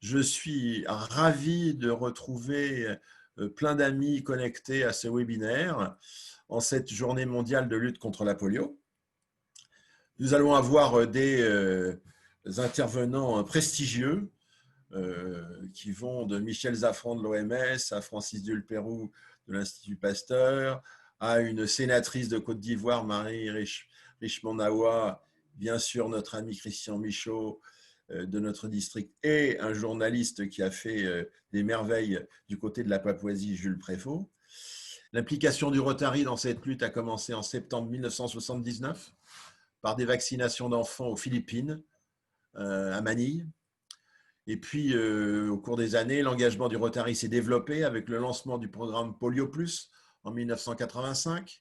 Je suis ravi de retrouver plein d'amis connectés à ce webinaire en cette journée mondiale de lutte contre la polio. Nous allons avoir des intervenants prestigieux qui vont de Michel Zafran de l'OMS à Francis Dulpérou de l'Institut Pasteur, à une sénatrice de Côte d'Ivoire, Marie Richemont-Nawa, bien sûr notre ami Christian Michaud de notre district, et un journaliste qui a fait des merveilles du côté de la Papouasie, Jules Prévost. L'implication du Rotary dans cette lutte a commencé en septembre 1979 par des vaccinations d'enfants aux Philippines, à Manille. Et puis, au cours des années, l'engagement du Rotary s'est développé avec le lancement du programme Polio Plus en 1985.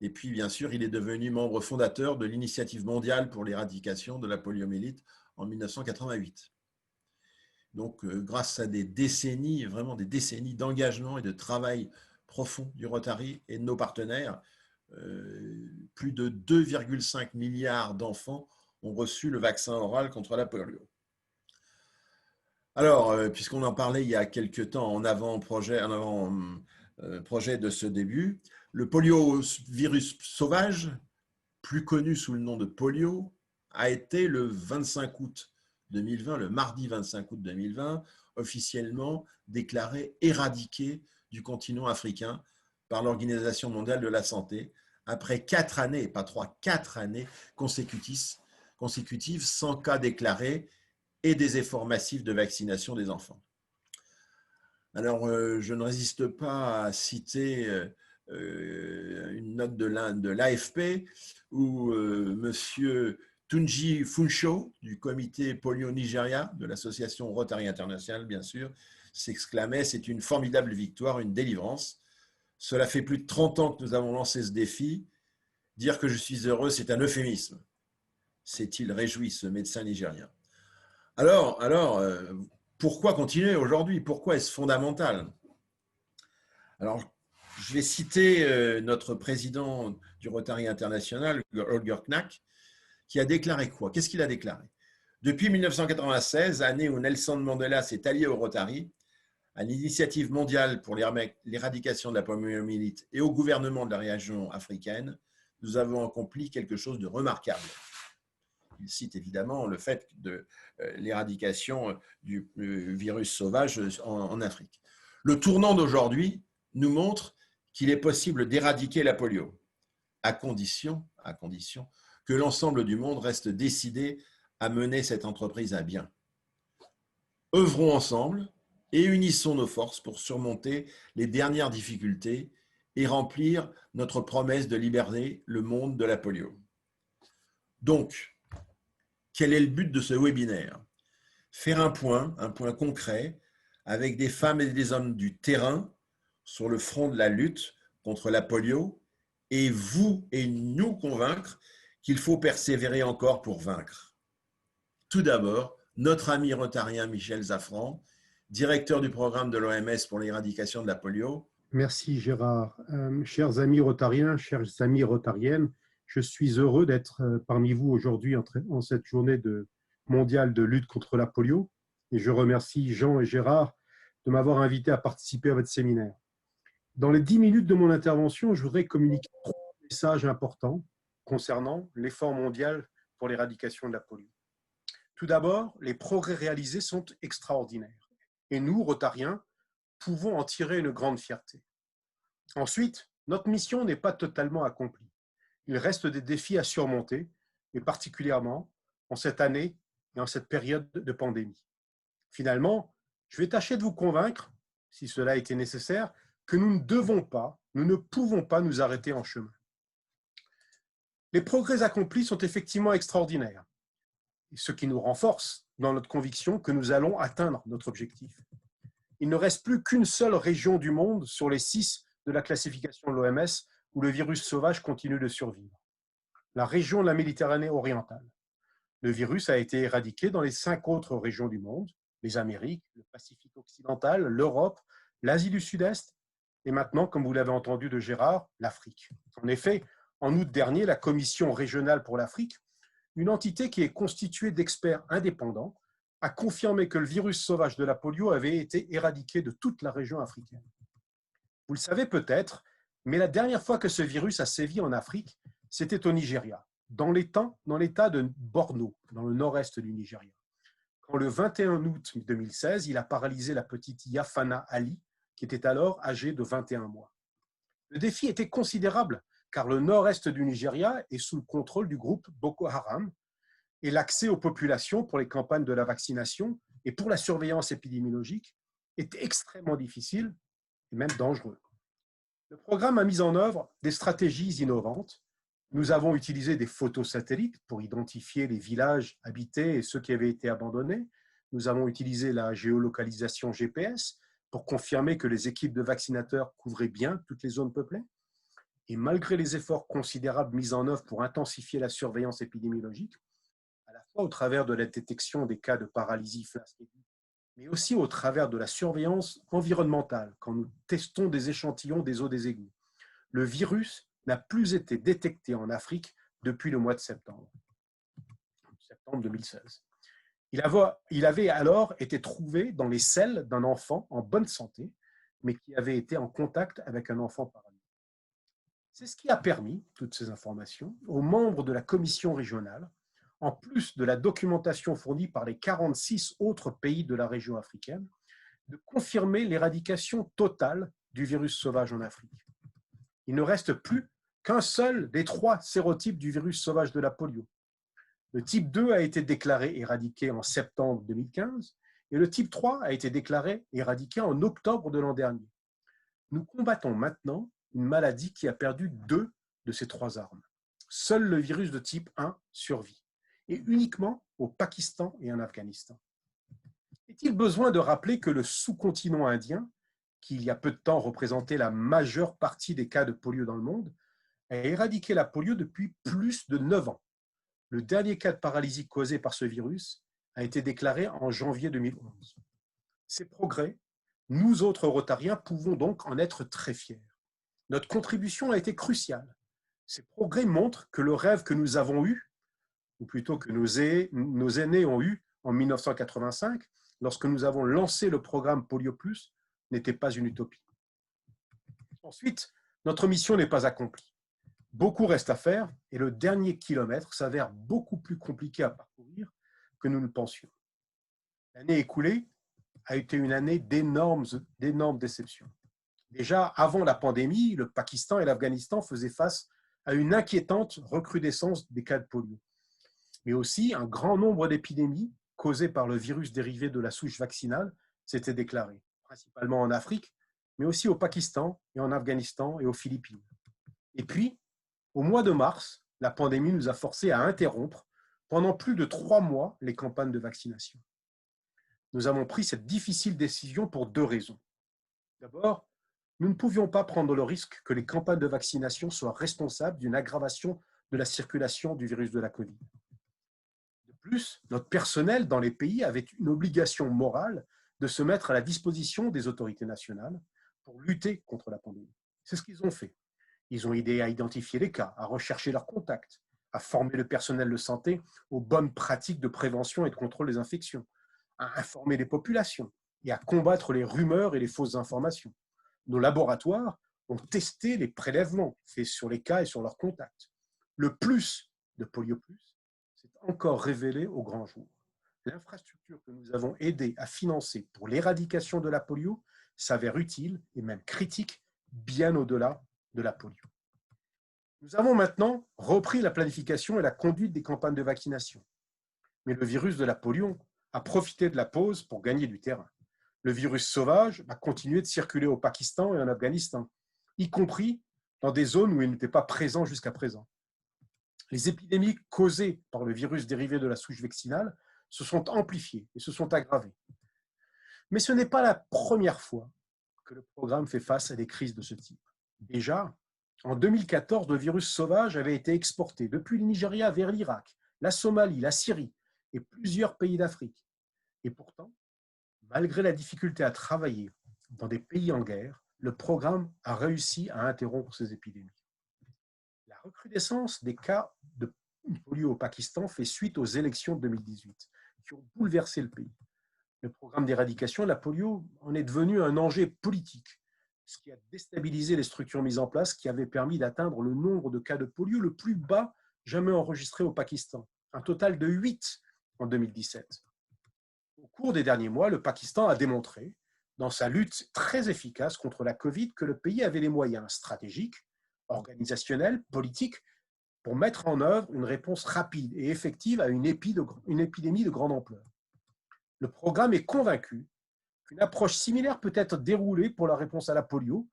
Et puis, bien sûr, il est devenu membre fondateur de l'Initiative mondiale pour l'éradication de la poliomyélite en 1988. Donc, grâce à des décennies, vraiment des décennies d'engagement et de travail profond du Rotary et de nos partenaires, plus de 2,5 milliards d'enfants ont reçu le vaccin oral contre la polio. Alors, puisqu'on en parlait il y a quelques temps en avant-projet de ce début, le poliovirus sauvage, plus connu sous le nom de polio, a été le 25 août 2020, le mardi 25 août 2020, officiellement déclaré éradiqué du continent africain par l'Organisation mondiale de la santé, après 4 années, pas 3, 4 années consécutives sans cas déclarés et des efforts massifs de vaccination des enfants. Alors, je ne résiste pas à citer une note de l'AFP où monsieur Tunji Funsho, du comité Polio Nigeria, de l'association Rotary International, bien sûr, s'exclamait « C'est une formidable victoire, une délivrance. Cela fait plus de 30 ans que nous avons lancé ce défi. Dire que je suis heureux, c'est un euphémisme. » S'est-il réjoui, ce médecin nigérien. Alors, pourquoi continuer aujourd'hui? Pourquoi est-ce fondamental? Alors, je vais citer notre président du Rotary International, Holger Knack, qui a déclaré quoi? Qu'est-ce qu'il a déclaré? Depuis 1996, année où Nelson Mandela s'est allié au Rotary, à l'Initiative mondiale pour l'éradication de la poliomyélite et au gouvernement de la région africaine, nous avons accompli quelque chose de remarquable. Il cite évidemment le fait de l'éradication du virus sauvage en Afrique. Le tournant d'aujourd'hui nous montre qu'il est possible d'éradiquer la polio, à condition que l'ensemble du monde reste décidé à mener cette entreprise à bien. Œuvrons ensemble et unissons nos forces pour surmonter les dernières difficultés et remplir notre promesse de libérer le monde de la polio. Donc, quel est le but de ce webinaire? Faire un point concret avec des femmes et des hommes du terrain sur le front de la lutte contre la polio et vous et nous convaincre qu'il faut persévérer encore pour vaincre. Tout d'abord, notre ami rotarien Michel Zafran, directeur du programme de l'OMS pour l'éradication de la polio. Merci Gérard. Chers amis rotariens, chères amies rotariennes, je suis heureux d'être parmi vous aujourd'hui en cette journée mondiale de lutte contre la polio et je remercie Jean et Gérard de m'avoir invité à participer à votre séminaire. Dans les 10 minutes de mon intervention, je voudrais communiquer 3 messages importants concernant l'effort mondial pour l'éradication de la polio. Tout d'abord, les progrès réalisés sont extraordinaires et nous, rotariens, pouvons en tirer une grande fierté. Ensuite, notre mission n'est pas totalement accomplie. Il reste des défis à surmonter, et particulièrement en cette année et en cette période de pandémie. Finalement, je vais tâcher de vous convaincre, si cela était nécessaire, que nous ne devons pas, nous ne pouvons pas nous arrêter en chemin. Les progrès accomplis sont effectivement extraordinaires, ce qui nous renforce dans notre conviction que nous allons atteindre notre objectif. Il ne reste plus qu'une seule région du monde sur les 6 de la classification de l'OMS où le virus sauvage continue de survivre. La région de la Méditerranée orientale. Le virus a été éradiqué dans les 5 autres régions du monde, les Amériques, le Pacifique occidental, l'Europe, l'Asie du Sud-Est et maintenant, comme vous l'avez entendu de Gérard, l'Afrique. En effet, en août dernier, la Commission régionale pour l'Afrique, une entité qui est constituée d'experts indépendants, a confirmé que le virus sauvage de la polio avait été éradiqué de toute la région africaine. Vous le savez peut-être, mais la dernière fois que ce virus a sévi en Afrique, c'était au Nigeria, dans l'État de Borno, dans le nord-est du Nigeria. Quand le 21 août 2016, il a paralysé la petite Yafana Ali, qui était alors âgée de 21 mois. Le défi était considérable, car le nord-est du Nigeria est sous le contrôle du groupe Boko Haram, et l'accès aux populations pour les campagnes de la vaccination et pour la surveillance épidémiologique était extrêmement difficile et même dangereux. Le programme a mis en œuvre des stratégies innovantes. Nous avons utilisé des photos satellites pour identifier les villages habités et ceux qui avaient été abandonnés. Nous avons utilisé la géolocalisation GPS pour confirmer que les équipes de vaccinateurs couvraient bien toutes les zones peuplées. Et malgré les efforts considérables mis en œuvre pour intensifier la surveillance épidémiologique, à la fois au travers de la détection des cas de paralysie flasque aiguë, mais aussi au travers de la surveillance environnementale, quand nous testons des échantillons des eaux des égouts. Le virus n'a plus été détecté en Afrique depuis le mois de septembre 2016. Il avait alors été trouvé dans les selles d'un enfant en bonne santé, mais qui avait été en contact avec un enfant paralysé. C'est ce qui a permis, toutes ces informations, aux membres de la commission régionale, en plus de la documentation fournie par les 46 autres pays de la région africaine, de confirmer l'éradication totale du virus sauvage en Afrique. Il ne reste plus qu'un seul des 3 sérotypes du virus sauvage de la polio. Le type 2 a été déclaré éradiqué en septembre 2015 et le type 3 a été déclaré éradiqué en octobre de l'an dernier. Nous combattons maintenant une maladie qui a perdu 2 de ses 3 armes. Seul le virus de type 1 survit, et uniquement au Pakistan et en Afghanistan. Est-il besoin de rappeler que le sous-continent indien, qui il y a peu de temps représentait la majeure partie des cas de polio dans le monde, a éradiqué la polio depuis plus de 9 ans. Le dernier cas de paralysie causé par ce virus a été déclaré en janvier 2011. Ces progrès, nous autres Rotariens pouvons donc en être très fiers. Notre contribution a été cruciale. Ces progrès montrent que le rêve que nous avons eu, ou plutôt que nos aînés ont eu en 1985, lorsque nous avons lancé le programme Polio Plus, n'était pas une utopie. Ensuite, notre mission n'est pas accomplie. Beaucoup reste à faire et le dernier kilomètre s'avère beaucoup plus compliqué à parcourir que nous ne pensions. L'année écoulée a été une année d'énormes déceptions. Déjà, avant la pandémie, le Pakistan et l'Afghanistan faisaient face à une inquiétante recrudescence des cas de polio, mais aussi un grand nombre d'épidémies causées par le virus dérivé de la souche vaccinale s'étaient déclarées, principalement en Afrique, mais aussi au Pakistan et en Afghanistan et aux Philippines. Et puis, au mois de mars, la pandémie nous a forcés à interrompre pendant plus de 3 mois les campagnes de vaccination. Nous avons pris cette difficile décision pour 2 raisons. D'abord, nous ne pouvions pas prendre le risque que les campagnes de vaccination soient responsables d'une aggravation de la circulation du virus de la Covid. De plus, notre personnel dans les pays avait une obligation morale de se mettre à la disposition des autorités nationales pour lutter contre la pandémie. C'est ce qu'ils ont fait. Ils ont aidé à identifier les cas, à rechercher leurs contacts, à former le personnel de santé aux bonnes pratiques de prévention et de contrôle des infections, à informer les populations et à combattre les rumeurs et les fausses informations. Nos laboratoires ont testé les prélèvements faits sur les cas et sur leurs contacts. Le plus de Polio Plus s'est encore révélé au grand jour. L'infrastructure que nous avons aidé à financer pour l'éradication de la polio s'avère utile et même critique bien au-delà de la polio. Nous avons maintenant repris la planification et la conduite des campagnes de vaccination. Mais le virus de la polio a profité de la pause pour gagner du terrain. Le virus sauvage a continué de circuler au Pakistan et en Afghanistan, y compris dans des zones où il n'était pas présent jusqu'à présent. Les épidémies causées par le virus dérivé de la souche vaccinale se sont amplifiées et se sont aggravées. Mais ce n'est pas la première fois que le programme fait face à des crises de ce type. Déjà, en 2014, le virus sauvage avait été exporté depuis le Nigeria vers l'Irak, la Somalie, la Syrie et plusieurs pays d'Afrique. Et pourtant, malgré la difficulté à travailler dans des pays en guerre, le programme a réussi à interrompre ces épidémies. La recrudescence des cas de polio au Pakistan fait suite aux élections de 2018, qui ont bouleversé le pays. Le programme d'éradication de la polio en est devenu un enjeu politique, ce qui a déstabilisé les structures mises en place qui avaient permis d'atteindre le nombre de cas de polio le plus bas jamais enregistré au Pakistan, un total de 8 en 2017. Au cours des derniers mois, le Pakistan a démontré, dans sa lutte très efficace contre la Covid, que le pays avait les moyens stratégiques, organisationnels, politiques, pour mettre en œuvre une réponse rapide et effective à une épidémie de grande ampleur. Le programme est convaincu qu'une approche similaire peut être déroulée pour la réponse à la polio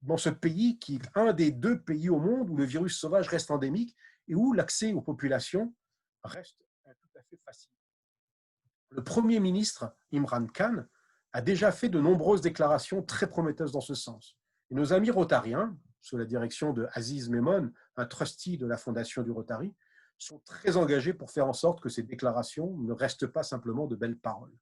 dans ce pays qui est un des 2 pays au monde où le virus sauvage reste endémique et où l'accès aux populations reste tout à fait facile. Le Premier ministre Imran Khan a déjà fait de nombreuses déclarations très prometteuses dans ce sens. Et nos amis rotariens, sous la direction de Aziz Memon, un trustee de la fondation du Rotary, sont très engagés pour faire en sorte que ces déclarations ne restent pas simplement de belles paroles.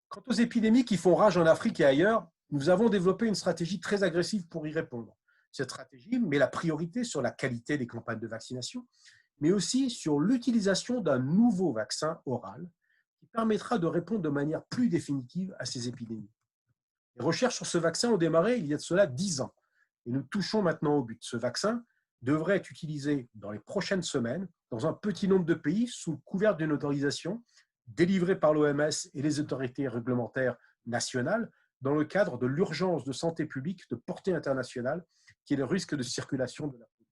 Quant aux épidémies qui font rage en Afrique et ailleurs, nous avons développé une stratégie très agressive pour y répondre. Cette stratégie met la priorité sur la qualité des campagnes de vaccination, mais aussi sur l'utilisation d'un nouveau vaccin oral qui permettra de répondre de manière plus définitive à ces épidémies. Les recherches sur ce vaccin ont démarré il y a de cela 10 ans et nous touchons maintenant au but. Ce vaccin devrait être utilisé dans les prochaines semaines dans un petit nombre de pays sous couvert d'une autorisation délivrée par l'OMS et les autorités réglementaires nationales dans le cadre de l'urgence de santé publique de portée internationale qui est le risque de circulation de la polio.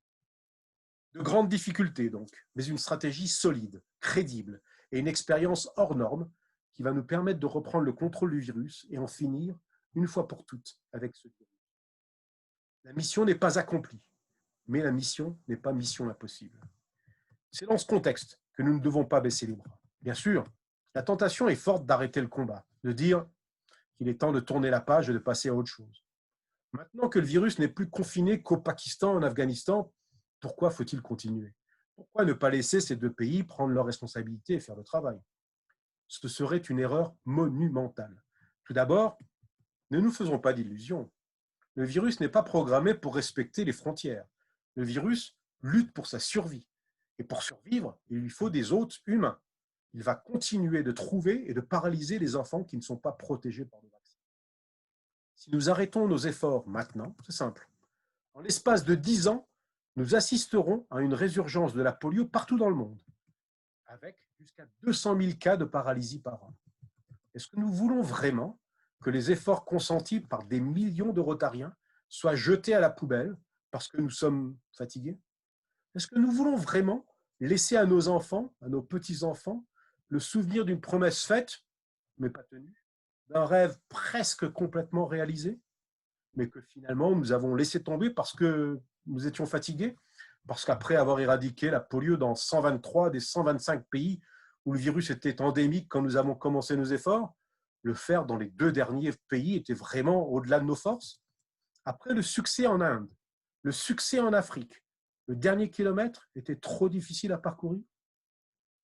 De grandes difficultés donc, mais une stratégie solide, crédible et une expérience hors norme qui va nous permettre de reprendre le contrôle du virus et en finir une fois pour toutes avec ce virus. La mission n'est pas accomplie, mais la mission n'est pas mission impossible. C'est dans ce contexte que nous ne devons pas baisser les bras. Bien sûr, la tentation est forte d'arrêter le combat, de dire qu'il est temps de tourner la page et de passer à autre chose. Maintenant que le virus n'est plus confiné qu'au Pakistan, en Afghanistan, pourquoi faut-il continuer? Pourquoi ne pas laisser ces 2 pays prendre leurs responsabilités et faire le travail? Ce serait une erreur monumentale. Tout d'abord, ne nous faisons pas d'illusions. Le virus n'est pas programmé pour respecter les frontières. Le virus lutte pour sa survie. Et pour survivre, il lui faut des hôtes humains. Il va continuer de trouver et de paralyser les enfants qui ne sont pas protégés par le vaccin. Si nous arrêtons nos efforts maintenant, c'est simple. En l'espace de 10 ans, nous assisterons à une résurgence de la polio partout dans le monde, avec jusqu'à 200 000 cas de paralysie par an. Est-ce que nous voulons vraiment que les efforts consentis par des millions de Rotariens soient jetés à la poubelle parce que nous sommes fatigués? Est-ce que nous voulons vraiment laisser à nos enfants, à nos petits-enfants, le souvenir d'une promesse faite, mais pas tenue, d'un rêve presque complètement réalisé, mais que finalement nous avons laissé tomber parce que nous étions fatigués, parce qu'après avoir éradiqué la polio dans 123 des 125 pays où le virus était endémique quand nous avons commencé nos efforts, le faire dans les 2 derniers pays était vraiment au-delà de nos forces. Après le succès en Inde, le succès en Afrique, le dernier kilomètre était trop difficile à parcourir?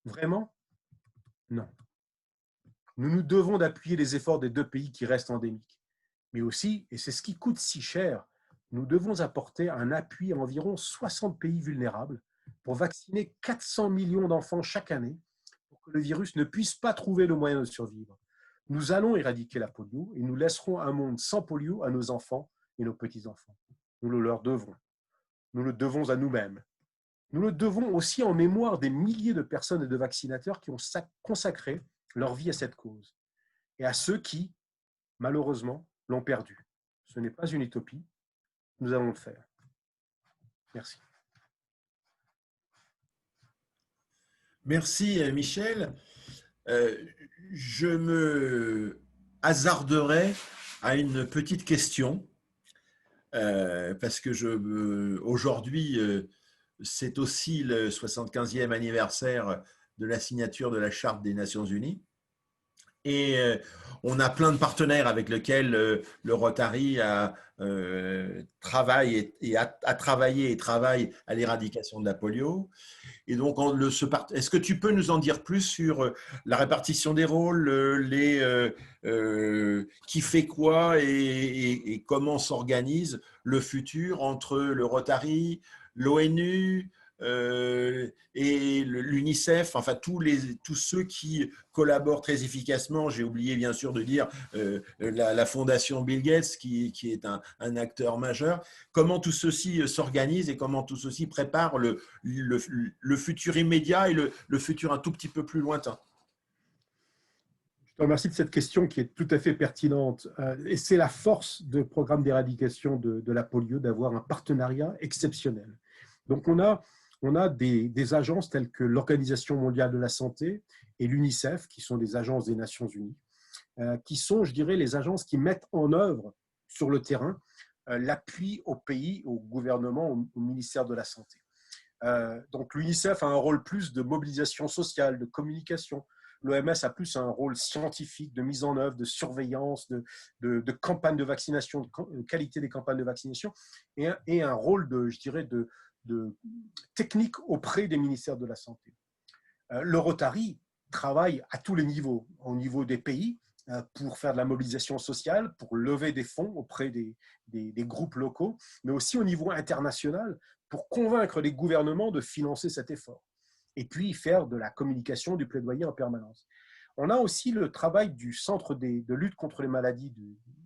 Vraiment? Non. Nous nous devons d'appuyer les efforts des 2 pays qui restent endémiques. Mais aussi, et c'est ce qui coûte si cher, nous devons apporter un appui à environ 60 pays vulnérables pour vacciner 400 millions d'enfants chaque année pour que le virus ne puisse pas trouver le moyen de survivre. Nous allons éradiquer la polio et nous laisserons un monde sans polio à nos enfants et nos petits-enfants. Nous le leur devons. Nous le devons à nous-mêmes. Nous le devons aussi en mémoire des milliers de personnes et de vaccinateurs qui ont consacré leur vie à cette cause et à ceux qui, malheureusement, l'ont perdu. Ce n'est pas une utopie. Nous allons le faire. Merci. Merci Michel. Je me hasarderai à une petite question parce que aujourd'hui, c'est aussi le 75e anniversaire de la signature de la Charte des Nations Unies. Et on a plein de partenaires avec lesquels le Rotary travaille a travaillé et travaille à l'éradication de la polio. Et donc, est-ce que tu peux nous en dire plus sur la répartition des rôles, qui fait quoi et comment s'organise le futur entre le Rotary, l'ONU, et l'UNICEF, enfin tous ceux qui collaborent très efficacement. J'ai oublié bien sûr de dire la fondation Bill Gates qui est un acteur majeur. Comment tout ceci s'organise et comment tout ceci prépare le futur immédiat et le futur un tout petit peu plus lointain? Je te remercie de cette question qui est tout à fait pertinente. Et c'est la force du programme d'éradication de la polio d'avoir un partenariat exceptionnel. Donc, on a des agences telles que l'Organisation mondiale de la santé et l'UNICEF, qui sont des agences des Nations unies, qui sont, je dirais, les agences qui mettent en œuvre sur le terrain l'appui au pays, au gouvernement, au ministère de la Santé. Donc, l'UNICEF a un rôle plus de mobilisation sociale, de communication. L'OMS a plus un rôle scientifique, de mise en œuvre, de surveillance, de campagne de vaccination, de qualité des campagnes de vaccination, et un rôle, je dirais, de technique auprès des ministères de la Santé. Le Rotary travaille à tous les niveaux, au niveau des pays, pour faire de la mobilisation sociale, pour lever des fonds auprès des groupes locaux, mais aussi au niveau international, pour convaincre les gouvernements de financer cet effort. Et puis faire de la communication, du plaidoyer en permanence. On a aussi le travail du Centre de lutte contre les maladies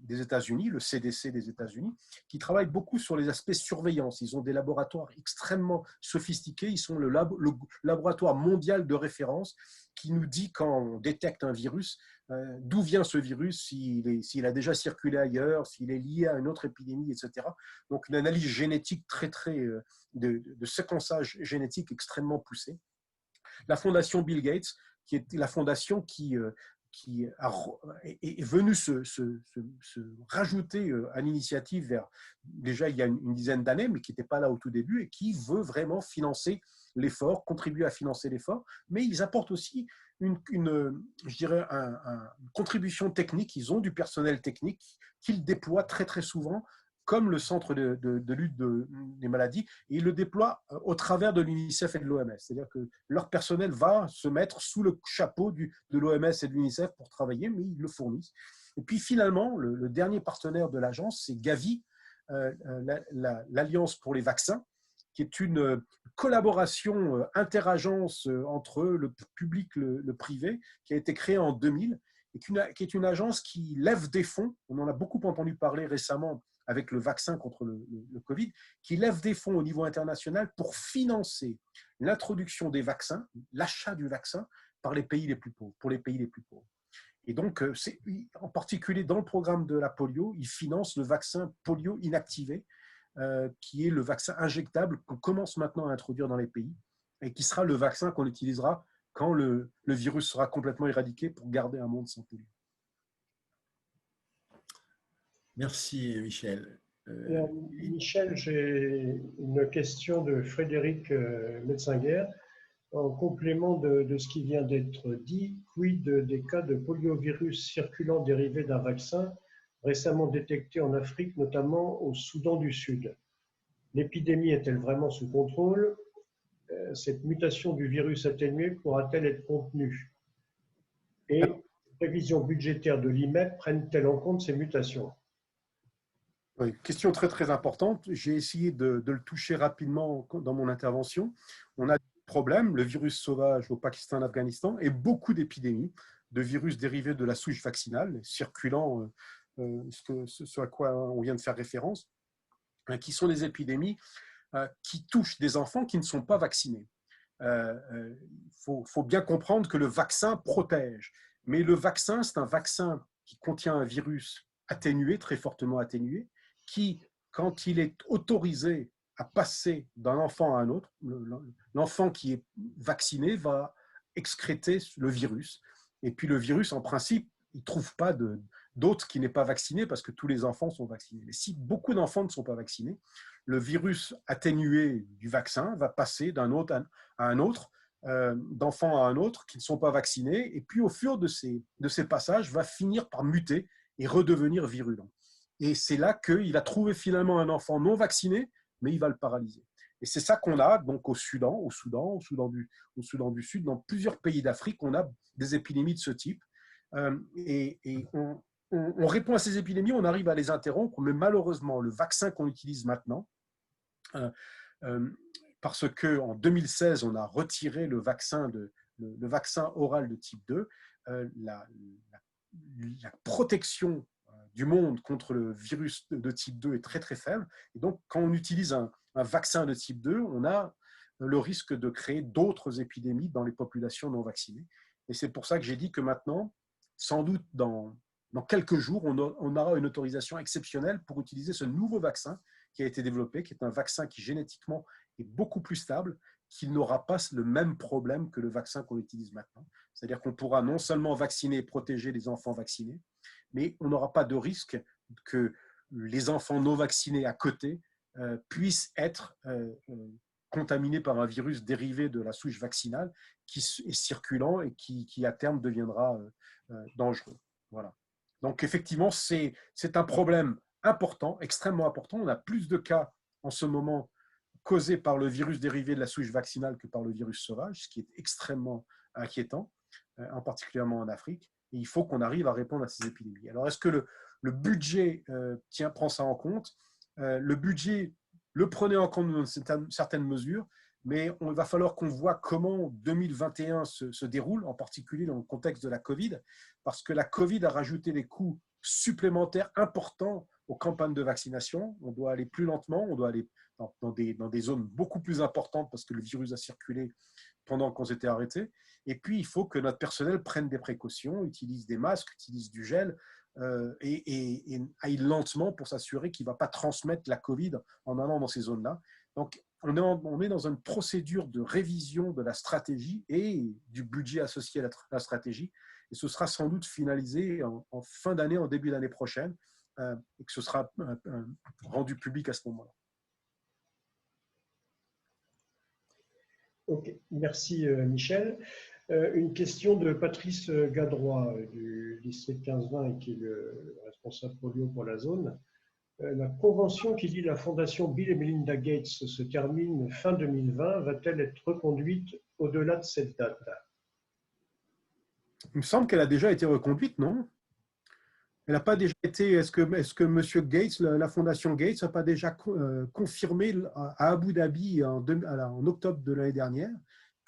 des États-Unis, le CDC des États-Unis, qui travaille beaucoup sur les aspects surveillance. Ils ont des laboratoires extrêmement sophistiqués. Ils sont le laboratoire mondial de référence qui nous dit quand on détecte un virus, d'où vient ce virus, s'il a déjà circulé ailleurs, s'il est lié à une autre épidémie, etc. Donc une analyse génétique de séquençage génétique extrêmement poussée. La fondation Bill Gates, qui est la fondation qui est venue se rajouter à l'initiative déjà il y a une dizaine d'années, mais qui n'était pas là au tout début, et qui veut vraiment financer l'effort, contribuer à financer l'effort, mais ils apportent aussi je dirais une contribution technique. Ils ont du personnel technique qu'ils déploient très très souvent, comme le centre de lutte des maladies, et ils le déploient au travers de l'UNICEF et de l'OMS. C'est-à-dire que leur personnel va se mettre sous le chapeau de l'OMS et de l'UNICEF pour travailler, mais ils le fournissent. Et puis finalement, le dernier partenaire de l'agence, c'est Gavi, l'Alliance pour les vaccins, qui est une collaboration interagence entre le public et le privé, qui a été créée en 2000, et qui est une agence qui lève des fonds. On en a beaucoup entendu parler récemment avec le vaccin contre le Covid, qui lève des fonds au niveau international pour financer l'introduction des vaccins, l'achat du vaccin par les pays les plus pauvres, pour les pays les plus pauvres. Et donc, en particulier dans le programme de la polio, ils financent le vaccin polio inactivé, qui est le vaccin injectable qu'on commence maintenant à introduire dans les pays, et qui sera le vaccin qu'on utilisera quand le virus sera complètement éradiqué pour garder un monde sans polio. Merci, Michel. Michel, j'ai une question de Frédéric Metzinger. En complément de ce qui vient d'être dit, quid des cas de poliovirus circulant dérivés d'un vaccin récemment détecté en Afrique, notamment au Soudan du Sud? L'épidémie est-elle vraiment sous contrôle? Cette mutation du virus atténué pourra-t-elle être contenue? Et les prévisions budgétaires de l'IMEP prennent-elles en compte ces mutations? Oui, question très très importante. J'ai essayé de le toucher rapidement dans mon intervention. On a des problèmes, le virus sauvage au Pakistan, en Afghanistan, et beaucoup d'épidémies de virus dérivés de la souche vaccinale, circulant, ce à quoi on vient de faire référence, qui sont des épidémies qui touchent des enfants qui ne sont pas vaccinés. Il faut bien comprendre que le vaccin protège, mais le vaccin, c'est un vaccin qui contient un virus atténué, très fortement atténué, qui, quand il est autorisé à passer d'un enfant à un autre, l'enfant qui est vacciné va excréter le virus. Et puis le virus, en principe, il ne trouve pas d'autre qui n'est pas vacciné parce que tous les enfants sont vaccinés. Mais si beaucoup d'enfants ne sont pas vaccinés, le virus atténué du vaccin va passer d'un autre à un autre, d'enfants à un autre qui ne sont pas vaccinés. Et puis au fur de ces passages, va finir par muter et redevenir virulent. Et c'est là qu'il a trouvé finalement un enfant non vacciné, mais il va le paralyser. Et c'est ça qu'on a donc au Soudan du Sud, dans plusieurs pays d'Afrique, on a des épidémies de ce type. Et on répond à ces épidémies, on arrive à les interrompre, mais malheureusement, le vaccin qu'on utilise maintenant parce qu'en 2016, on a retiré le vaccin oral de type 2, la protection du monde contre le virus de type 2 est très très faible. Et donc, quand on utilise un vaccin de type 2, on a le risque de créer d'autres épidémies dans les populations non vaccinées. Et c'est pour ça que j'ai dit que maintenant, sans doute dans quelques jours, on aura une autorisation exceptionnelle pour utiliser ce nouveau vaccin qui a été développé, qui est un vaccin qui génétiquement est beaucoup plus stable, qui n'aura pas le même problème que le vaccin qu'on utilise maintenant. C'est-à-dire qu'on pourra non seulement vacciner et protéger les enfants vaccinés, mais on n'aura pas de risque que les enfants non vaccinés à côté puissent être contaminés par un virus dérivé de la souche vaccinale qui est circulant et qui à terme deviendra dangereux. Voilà. Donc effectivement, c'est un problème important, extrêmement important. On a plus de cas en ce moment causés par le virus dérivé de la souche vaccinale que par le virus sauvage, ce qui est extrêmement inquiétant, en particulièrement en Afrique. Et il faut qu'on arrive à répondre à ces épidémies. Alors, est-ce que le budget prend ça en compte? Le budget le prenait en compte dans certaines mesures, mais il va falloir qu'on voit comment 2021 se déroule, en particulier dans le contexte de la Covid, parce que la Covid a rajouté des coûts supplémentaires importants aux campagnes de vaccination. On doit aller plus lentement, on doit aller dans des zones beaucoup plus importantes parce que le virus a circulé pendant qu'on s'était arrêté. Et puis, il faut que notre personnel prenne des précautions, utilise des masques, utilise du gel et aille lentement pour s'assurer qu'il ne va pas transmettre la Covid en allant dans ces zones-là. Donc, on est dans une procédure de révision de la stratégie et du budget associé à la stratégie. Et ce sera sans doute finalisé en fin d'année, en début d'année prochaine, et que ce sera rendu public à ce moment-là. Ok, merci Michel. Une question de Patrice Gadrois du district 15-20 qui est le responsable polio pour la zone. La convention qui lie la fondation Bill et Melinda Gates se termine fin 2020. Va-t-elle être reconduite au-delà de cette date? Il me semble qu'elle a déjà été reconduite, non? Elle n'a pas déjà été. Est-ce que M. Gates, la fondation Gates, n'a pas déjà confirmé à Abu Dhabi en octobre de l'année dernière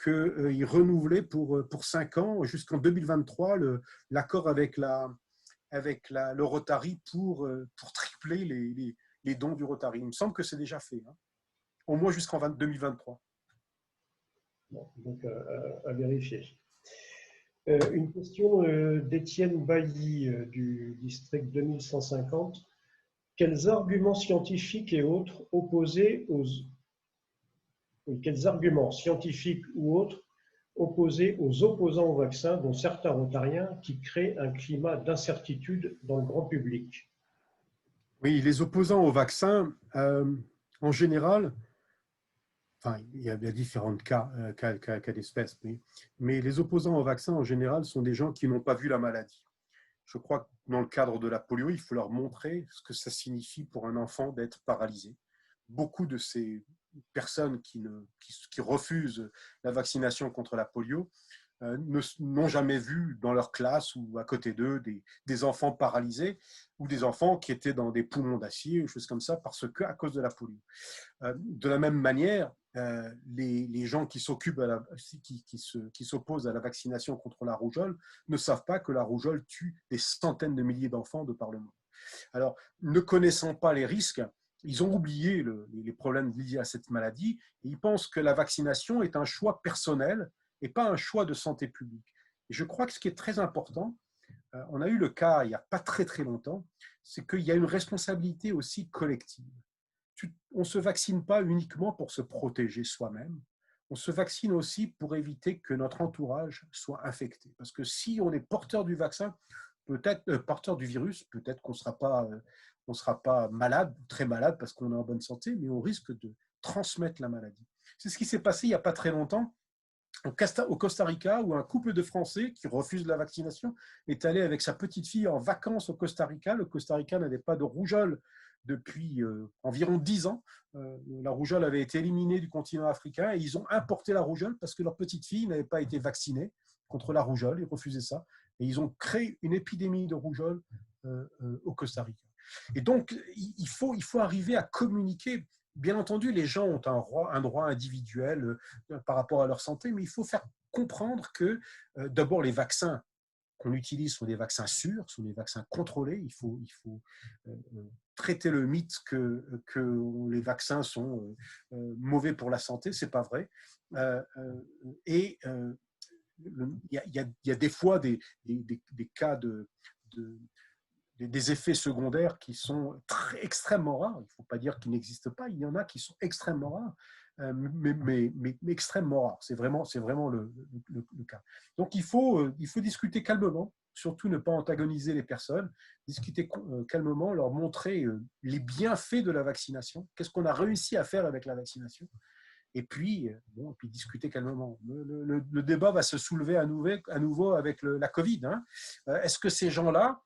qu'il renouvelait pour 5 ans jusqu'en 2023 l'accord avec le Rotary pour tripler les dons du Rotary. Il me semble que c'est déjà fait, hein, au moins jusqu'en 2023. Bon, donc à vérifier. Une question d'Étienne Bailly du district 2150. Quels arguments scientifiques et autres quels arguments scientifiques ou autres opposés aux opposants au vaccin, dont certains rotariens, qui créent un climat d'incertitude dans le grand public? Oui, les opposants au vaccin, en général, enfin, il y a différents cas d'espèces, mais les opposants au vaccin, en général, sont des gens qui n'ont pas vu la maladie. Je crois que dans le cadre de la polio, il faut leur montrer ce que ça signifie pour un enfant d'être paralysé. Beaucoup de ces personnes qui refusent la vaccination contre la polio n'ont jamais vu dans leur classe ou à côté d'eux des enfants paralysés ou des enfants qui étaient dans des poumons d'acier, ou choses comme ça, à cause de la polio. De la même manière, les gens qui s'opposent à la vaccination contre la rougeole ne savent pas que la rougeole tue des centaines de milliers d'enfants de par le monde. Alors, ne connaissant pas les risques, ils ont oublié les problèmes liés à cette maladie et ils pensent que la vaccination est un choix personnel et pas un choix de santé publique. Et je crois que ce qui est très important, on a eu le cas il n'y a pas très très longtemps, c'est qu'il y a une responsabilité aussi collective. On ne se vaccine pas uniquement pour se protéger soi-même, on se vaccine aussi pour éviter que notre entourage soit infecté. Parce que si on est porteur du vaccin, porteur du virus, peut-être qu'on ne sera pas malade, très malade parce qu'on est en bonne santé, mais on risque de transmettre la maladie. C'est ce qui s'est passé il n'y a pas très longtemps au Costa Rica, où un couple de Français qui refuse la vaccination est allé avec sa petite fille en vacances au Costa Rica. Le Costa Rica n'avait pas de rougeole depuis environ 10 ans. La rougeole avait été éliminée du continent africain et ils ont importé la rougeole parce que leur petite fille n'avait pas été vaccinée contre la rougeole. Ils refusaient ça. Et ils ont créé une épidémie de rougeole au Costa Rica. Et donc, il faut arriver à communiquer. bien entendu, les gens ont un droit individuel par rapport à leur santé, mais il faut faire comprendre que d'abord les vaccins qu'on utilise sont des vaccins sûrs, sont des vaccins contrôlés. Il faut traiter le mythe que les vaccins sont mauvais pour la santé. C'est pas vrai. Et il y a des fois des cas des effets secondaires qui sont extrêmement rares. Il ne faut pas dire qu'ils n'existent pas. Il y en a qui sont extrêmement rares, mais extrêmement rares. C'est vraiment le cas. Donc, il faut discuter calmement, surtout ne pas antagoniser les personnes, discuter calmement, leur montrer les bienfaits de la vaccination, qu'est-ce qu'on a réussi à faire avec la vaccination, et puis discuter calmement. Le débat va se soulever à nouveau avec la Covid. Hein. Est-ce que ces gens-là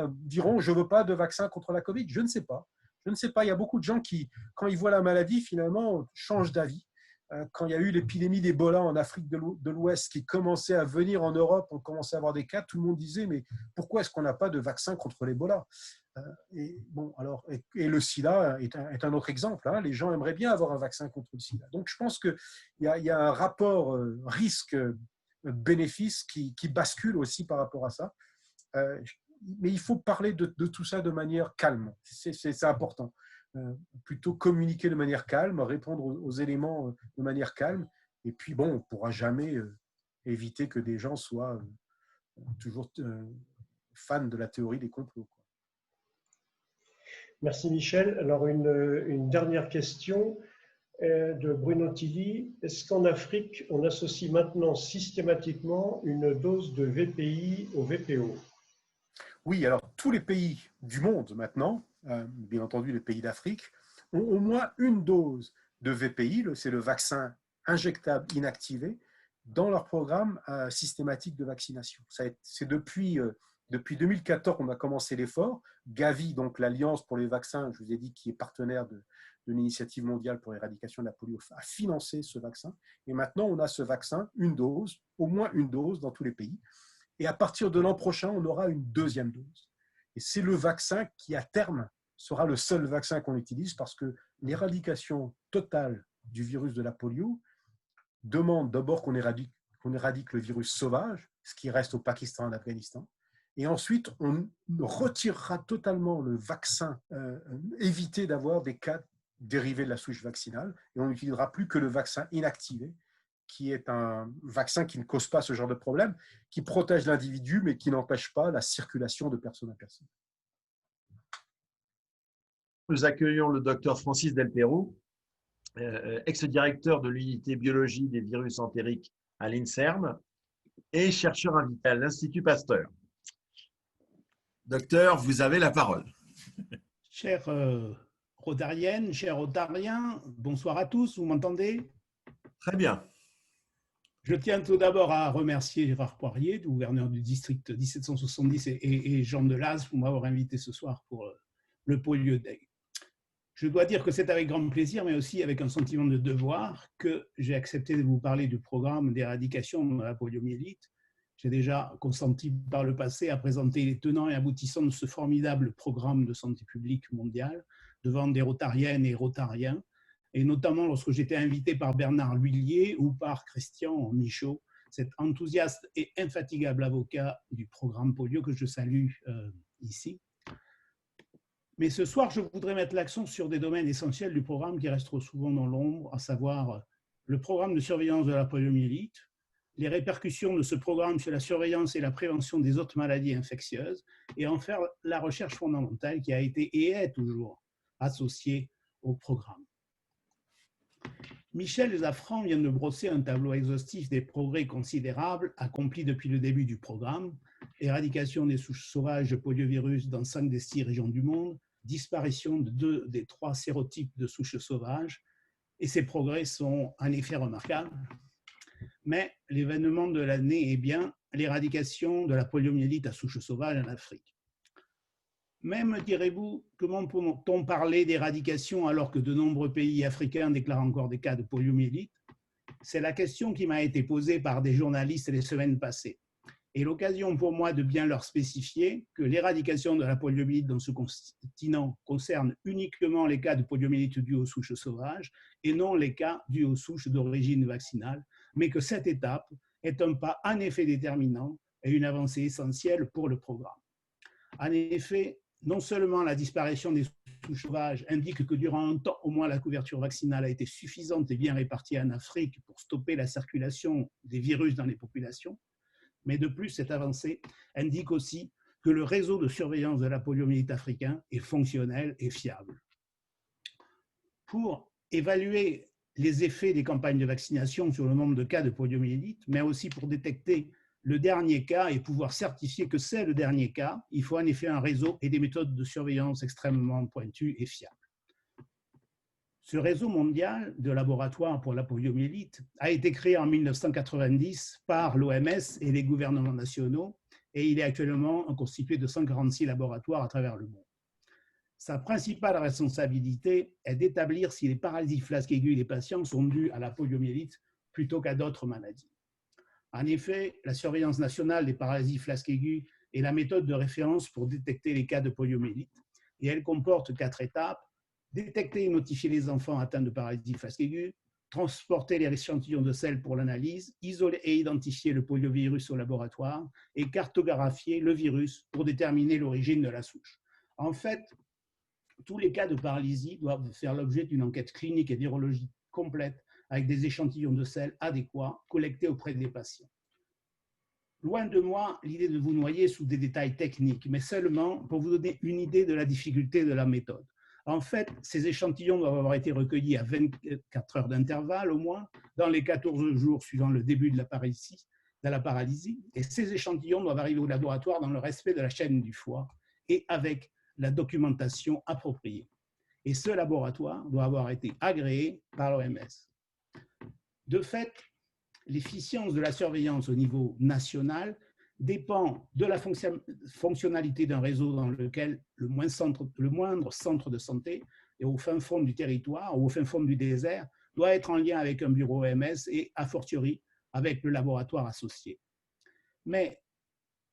diront « je ne veux pas de vaccin contre la Covid » ? Je ne sais pas. Je ne sais pas. Il y a beaucoup de gens qui, quand ils voient la maladie, finalement, changent d'avis. Quand il y a eu l'épidémie d'Ebola en Afrique de l'Ouest qui commençait à venir en Europe, on commençait à avoir des cas, tout le monde disait « mais pourquoi est-ce qu'on n'a pas de vaccin contre l'Ebola ?» Et le sida est un autre exemple. Hein. Les gens aimeraient bien avoir un vaccin contre le sida. Donc, je pense qu'il y a un rapport risque-bénéfice qui bascule aussi par rapport à ça. Mais il faut parler de tout ça de manière calme. C'est important. Plutôt communiquer de manière calme, répondre aux éléments de manière calme. Et puis, on ne pourra jamais éviter que des gens soient toujours fans de la théorie des complots. Merci Michel. Alors une dernière question de Bruno Tilly. Est-ce qu'en Afrique, on associe maintenant systématiquement une dose de VPI au VPO ? Oui, alors tous les pays du monde maintenant, bien entendu les pays d'Afrique, ont au moins une dose de VPI, c'est le vaccin injectable inactivé, dans leur programme systématique de vaccination. C'est depuis 2014 qu'on a commencé l'effort. Gavi, donc l'Alliance pour les vaccins, je vous ai dit, qui est partenaire de l'initiative mondiale pour l'éradication de la polio, a financé ce vaccin. Et maintenant, on a ce vaccin, une dose, au moins une dose dans tous les pays. Et à partir de l'an prochain, on aura une deuxième dose. Et c'est le vaccin qui, à terme, sera le seul vaccin qu'on utilise parce que l'éradication totale du virus de la polio demande d'abord qu'on éradique le virus sauvage, ce qui reste au Pakistan et en Afghanistan. Et ensuite, on retirera totalement le vaccin, éviter d'avoir des cas dérivés de la souche vaccinale, et on n'utilisera plus que le vaccin inactivé, qui est un vaccin qui ne cause pas ce genre de problème, qui protège l'individu, mais qui n'empêche pas la circulation de personne à personne. Nous accueillons le docteur Francis Delperroux, ex-directeur de l'unité biologie des virus entériques à l'INSERM et chercheur invité à l'Institut Pasteur. Docteur, vous avez la parole. Chère Rotarienne, chers Rotariens, bonsoir à tous, vous m'entendez ? Très bien. Je tiens tout d'abord à remercier Gérard Poirier, gouverneur du district 1770, et Jean Delaz pour m'avoir invité ce soir pour le Polio Day. Je dois dire que c'est avec grand plaisir, mais aussi avec un sentiment de devoir, que j'ai accepté de vous parler du programme d'éradication de la poliomyélite. J'ai déjà consenti par le passé à présenter les tenants et aboutissants de ce formidable programme de santé publique mondiale devant des Rotariennes et Rotariens, et notamment lorsque j'étais invité par Bernard L'Huillier ou par Christian Michaud, cet enthousiaste et infatigable avocat du programme polio que je salue ici. Mais ce soir, je voudrais mettre l'accent sur des domaines essentiels du programme qui restent trop souvent dans l'ombre, à savoir le programme de surveillance de la poliomyélite, les répercussions de ce programme sur la surveillance et la prévention des autres maladies infectieuses, et en faire la recherche fondamentale qui a été et est toujours associée au programme. Michel Zafran vient de brosser un tableau exhaustif des progrès considérables accomplis depuis le début du programme, éradication des souches sauvages de poliovirus dans 5 des 6 régions du monde, disparition de 2 des 3 sérotypes de souches sauvages, et ces progrès sont en effet remarquables. Mais l'événement de l'année est bien l'éradication de la poliomyélite à souche sauvage en Afrique. Même, direz-vous, comment peut-on parler d'éradication alors que de nombreux pays africains déclarent encore des cas de poliomyélite? C'est la question qui m'a été posée par des journalistes les semaines passées. est l'occasion pour moi de bien leur spécifier que l'éradication de la poliomyélite dans ce continent concerne uniquement les cas de poliomyélite dus aux souches sauvages et non les cas dus aux souches d'origine vaccinale, mais que cette étape est un pas en effet déterminant et une avancée essentielle pour le programme. En effet, non seulement la disparition des souches sauvages indique que durant un temps au moins la couverture vaccinale a été suffisante et bien répartie en Afrique pour stopper la circulation des virus dans les populations, mais de plus, cette avancée indique aussi que le réseau de surveillance de la poliomyélite africain est fonctionnel et fiable. Pour évaluer les effets des campagnes de vaccination sur le nombre de cas de poliomyélite, mais aussi pour détecter le dernier cas et pouvoir certifier que c'est le dernier cas, il faut en effet un réseau et des méthodes de surveillance extrêmement pointues et fiables. Ce réseau mondial de laboratoires pour la poliomyélite a été créé en 1990 par l'OMS et les gouvernements nationaux et il est actuellement constitué de 146 laboratoires à travers le monde. Sa principale responsabilité est d'établir si les paralysies flasques aiguës des patients sont dues à la poliomyélite plutôt qu'à d'autres maladies. En effet, la surveillance nationale des paralysies flasques aiguës est la méthode de référence pour détecter les cas de poliomyélite et elle comporte 4 étapes. Détecter et notifier les enfants atteints de paralysie flasque aiguë, transporter les échantillons de sel pour l'analyse, isoler et identifier le poliovirus au laboratoire et cartographier le virus pour déterminer l'origine de la souche. En fait, tous les cas de paralysie doivent faire l'objet d'une enquête clinique et virologique complète avec des échantillons de sel adéquats collectés auprès des patients. Loin de moi l'idée de vous noyer sous des détails techniques, mais seulement pour vous donner une idée de la difficulté de la méthode. En fait, ces échantillons doivent avoir été recueillis à 24 heures d'intervalle au moins, dans les 14 jours suivant le début de la paralysie, et ces échantillons doivent arriver au laboratoire dans le respect de la chaîne du foie et avec la documentation appropriée. Et ce laboratoire doit avoir été agréé par l'OMS. De fait, l'efficience de la surveillance au niveau national dépend de la fonctionnalité d'un réseau dans lequel le moindre centre de santé et au fin fond du territoire ou au fin fond du désert doit être en lien avec un bureau OMS et a fortiori avec le laboratoire associé. Mais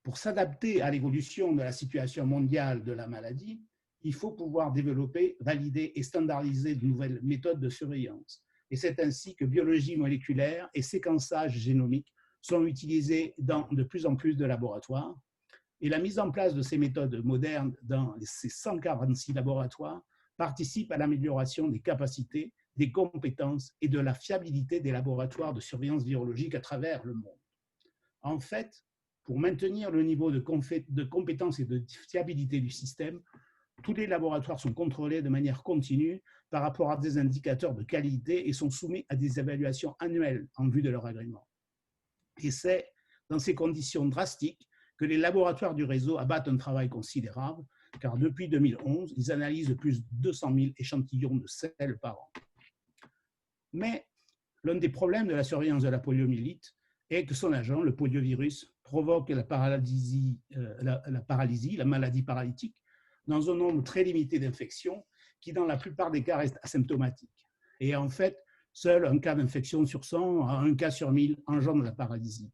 pour s'adapter à l'évolution de la situation mondiale de la maladie, il faut pouvoir développer, valider et standardiser de nouvelles méthodes de surveillance. Et c'est ainsi que biologie moléculaire et séquençage génomique sont utilisés dans de plus en plus de laboratoires. Et la mise en place de ces méthodes modernes dans ces 146 laboratoires participe à l'amélioration des capacités, des compétences et de la fiabilité des laboratoires de surveillance virologique à travers le monde. En fait, pour maintenir le niveau de compétence et de fiabilité du système, tous les laboratoires sont contrôlés de manière continue par rapport à des indicateurs de qualité et sont soumis à des évaluations annuelles en vue de leur agrément. Et c'est dans ces conditions drastiques que les laboratoires du réseau abattent un travail considérable, car depuis 2011, ils analysent plus de 200 000 échantillons de sel par an. Mais l'un des problèmes de la surveillance de la poliomyélite est que son agent, le poliovirus, provoque la paralysie, la maladie paralytique, dans un nombre très limité d'infections qui, dans la plupart des cas, restent asymptomatiques. Et en fait, seul un cas d'infection sur 100, un cas sur 1000 engendre la paralysie.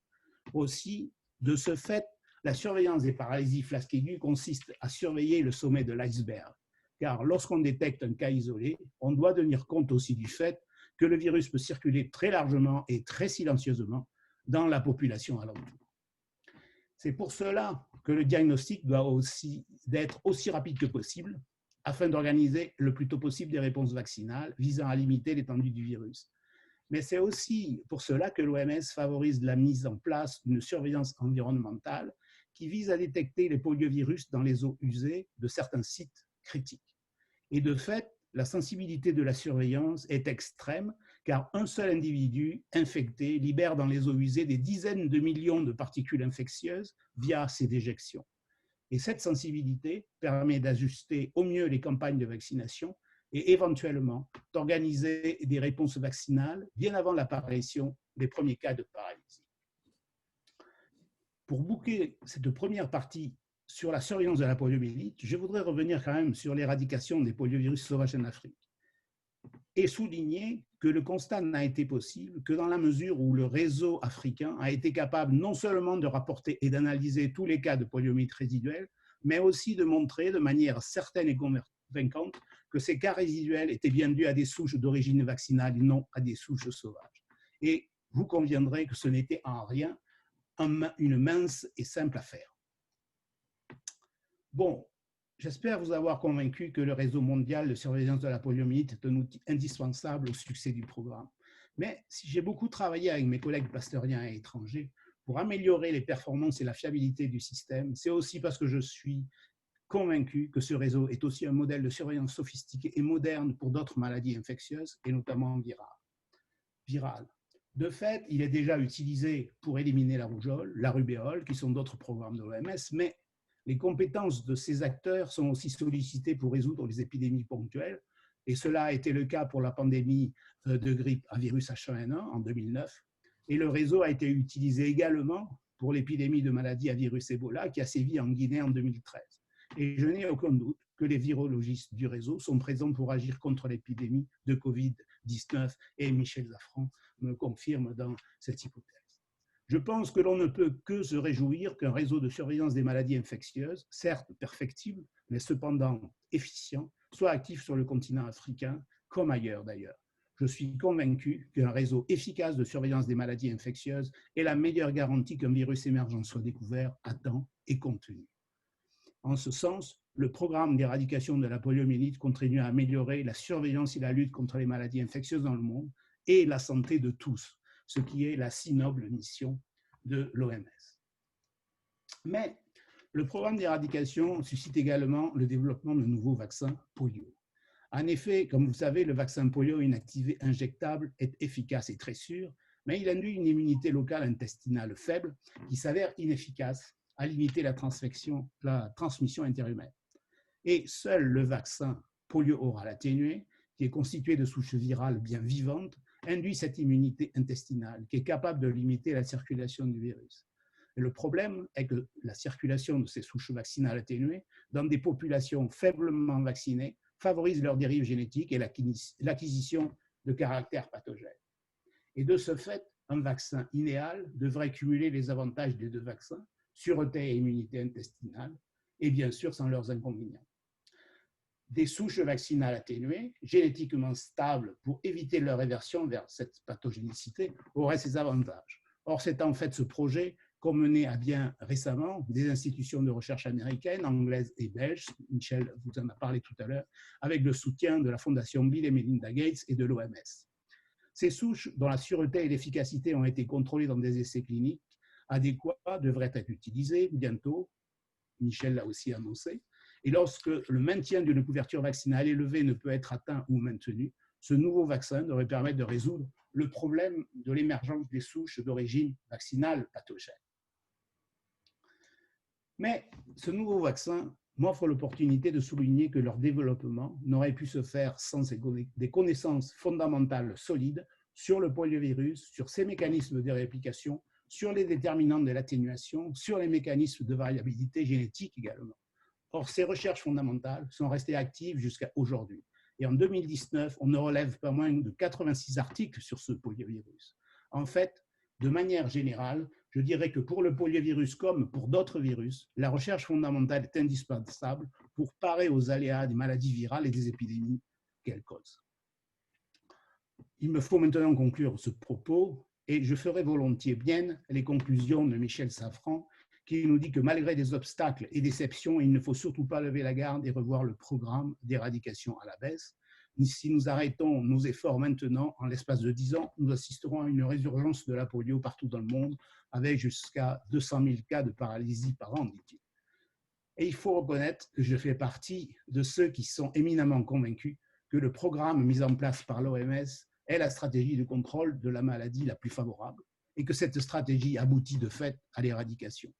Aussi, de ce fait, la surveillance des paralysies flasques aiguës consiste à surveiller le sommet de l'iceberg. Car lorsqu'on détecte un cas isolé, on doit tenir compte aussi du fait que le virus peut circuler très largement et très silencieusement dans la population alentour. C'est pour cela que le diagnostic doit être aussi rapide que possible afin d'organiser le plus tôt possible des réponses vaccinales visant à limiter l'étendue du virus. Mais c'est aussi pour cela que l'OMS favorise la mise en place d'une surveillance environnementale qui vise à détecter les poliovirus dans les eaux usées de certains sites critiques. Et de fait, la sensibilité de la surveillance est extrême car un seul individu infecté libère dans les eaux usées des dizaines de millions de particules infectieuses via ses déjections. Et cette sensibilité permet d'ajuster au mieux les campagnes de vaccination et éventuellement d'organiser des réponses vaccinales bien avant l'apparition des premiers cas de paralysie. Pour boucler cette première partie sur la surveillance de la poliomyélite, je voudrais revenir quand même sur l'éradication des poliovirus sauvages en Afrique. et souligner que le constat n'a été possible que dans la mesure où le réseau africain a été capable non seulement de rapporter et d'analyser tous les cas de poliomyélite résiduelle, mais aussi de montrer de manière certaine et convaincante que ces cas résiduels étaient bien dus à des souches d'origine vaccinale et non à des souches sauvages. Et vous conviendrez que ce n'était en rien une mince et simple affaire. Bon, j'espère vous avoir convaincu que le réseau mondial de surveillance de la poliomyélite est un outil indispensable au succès du programme. Mais si j'ai beaucoup travaillé avec mes collègues pasteuriens et étrangers pour améliorer les performances et la fiabilité du système, c'est aussi parce que je suis convaincu que ce réseau est aussi un modèle de surveillance sophistiqué et moderne pour d'autres maladies infectieuses, et notamment virales. De fait, il est déjà utilisé pour éliminer la rougeole, la rubéole, qui sont d'autres programmes de l'OMS, mais les compétences de ces acteurs sont aussi sollicitées pour résoudre les épidémies ponctuelles, et cela a été le cas pour la pandémie de grippe à virus H1N1 en 2009, et le réseau a été utilisé également pour l'épidémie de maladie à virus Ebola qui a sévi en Guinée en 2013. Et je n'ai aucun doute que les virologistes du réseau sont présents pour agir contre l'épidémie de Covid-19, et Michel Zafran me confirme dans cette hypothèse. Je pense que l'on ne peut que se réjouir qu'un réseau de surveillance des maladies infectieuses, certes perfectible, mais cependant efficient, soit actif sur le continent africain, comme ailleurs d'ailleurs. Je suis convaincu qu'un réseau efficace de surveillance des maladies infectieuses est la meilleure garantie qu'un virus émergent soit découvert à temps et contenu. En ce sens, le programme d'éradication de la poliomyélite contribue à améliorer la surveillance et la lutte contre les maladies infectieuses dans le monde et la santé de tous, ce qui est la si noble mission de l'OMS. Mais le programme d'éradication suscite également le développement de nouveaux vaccins polio. En effet, comme vous savez, le vaccin polio inactivé injectable est efficace et très sûr, mais il induit une immunité locale intestinale faible qui s'avère inefficace à limiter la transmission interhumaine. Et seul le vaccin polio oral atténué, qui est constitué de souches virales bien vivantes, induit cette immunité intestinale qui est capable de limiter la circulation du virus. Et le problème est que la circulation de ces souches vaccinales atténuées dans des populations faiblement vaccinées favorise leur dérive génétique et l'acquisition de caractères pathogènes. Et de ce fait, un vaccin idéal devrait cumuler les avantages des deux vaccins, sûreté et immunité intestinale, et bien sûr sans leurs inconvénients. Des souches vaccinales atténuées, génétiquement stables pour éviter leur réversion vers cette pathogénicité, auraient ces avantages. Or, c'est en fait ce projet qu'ont mené à bien récemment des institutions de recherche américaines, anglaises et belges, Michel vous en a parlé tout à l'heure, avec le soutien de la Fondation Bill et Melinda Gates et de l'OMS. Ces souches, dont la sûreté et l'efficacité ont été contrôlées dans des essais cliniques adéquats, devraient être utilisées bientôt, Michel l'a aussi annoncé, et lorsque le maintien d'une couverture vaccinale élevée ne peut être atteint ou maintenu, ce nouveau vaccin devrait permettre de résoudre le problème de l'émergence des souches d'origine vaccinale pathogène. Mais ce nouveau vaccin m'offre l'opportunité de souligner que leur développement n'aurait pu se faire sans des connaissances fondamentales solides sur le poliovirus, sur ses mécanismes de réplication, sur les déterminants de l'atténuation, sur les mécanismes de variabilité génétique également. Or, ces recherches fondamentales sont restées actives jusqu'à aujourd'hui. Et en 2019, on ne relève pas moins de 86 articles sur ce poliovirus. En fait, de manière générale, je dirais que pour le poliovirus comme pour d'autres virus, la recherche fondamentale est indispensable pour parer aux aléas des maladies virales et des épidémies qu'elles causent. Il me faut maintenant conclure ce propos et je ferai volontiers bien les conclusions de Michel Zafran qui nous dit que malgré des obstacles et déceptions, il ne faut surtout pas lever la garde et revoir le programme d'éradication à la baisse. Si nous arrêtons nos efforts maintenant, en l'espace de 10 ans, nous assisterons à une résurgence de la polio partout dans le monde, avec jusqu'à 200 000 cas de paralysie par an, dit-il. Et il faut reconnaître que je fais partie de ceux qui sont éminemment convaincus que le programme mis en place par l'OMS est la stratégie de contrôle de la maladie la plus favorable et que cette stratégie aboutit de fait à l'éradication.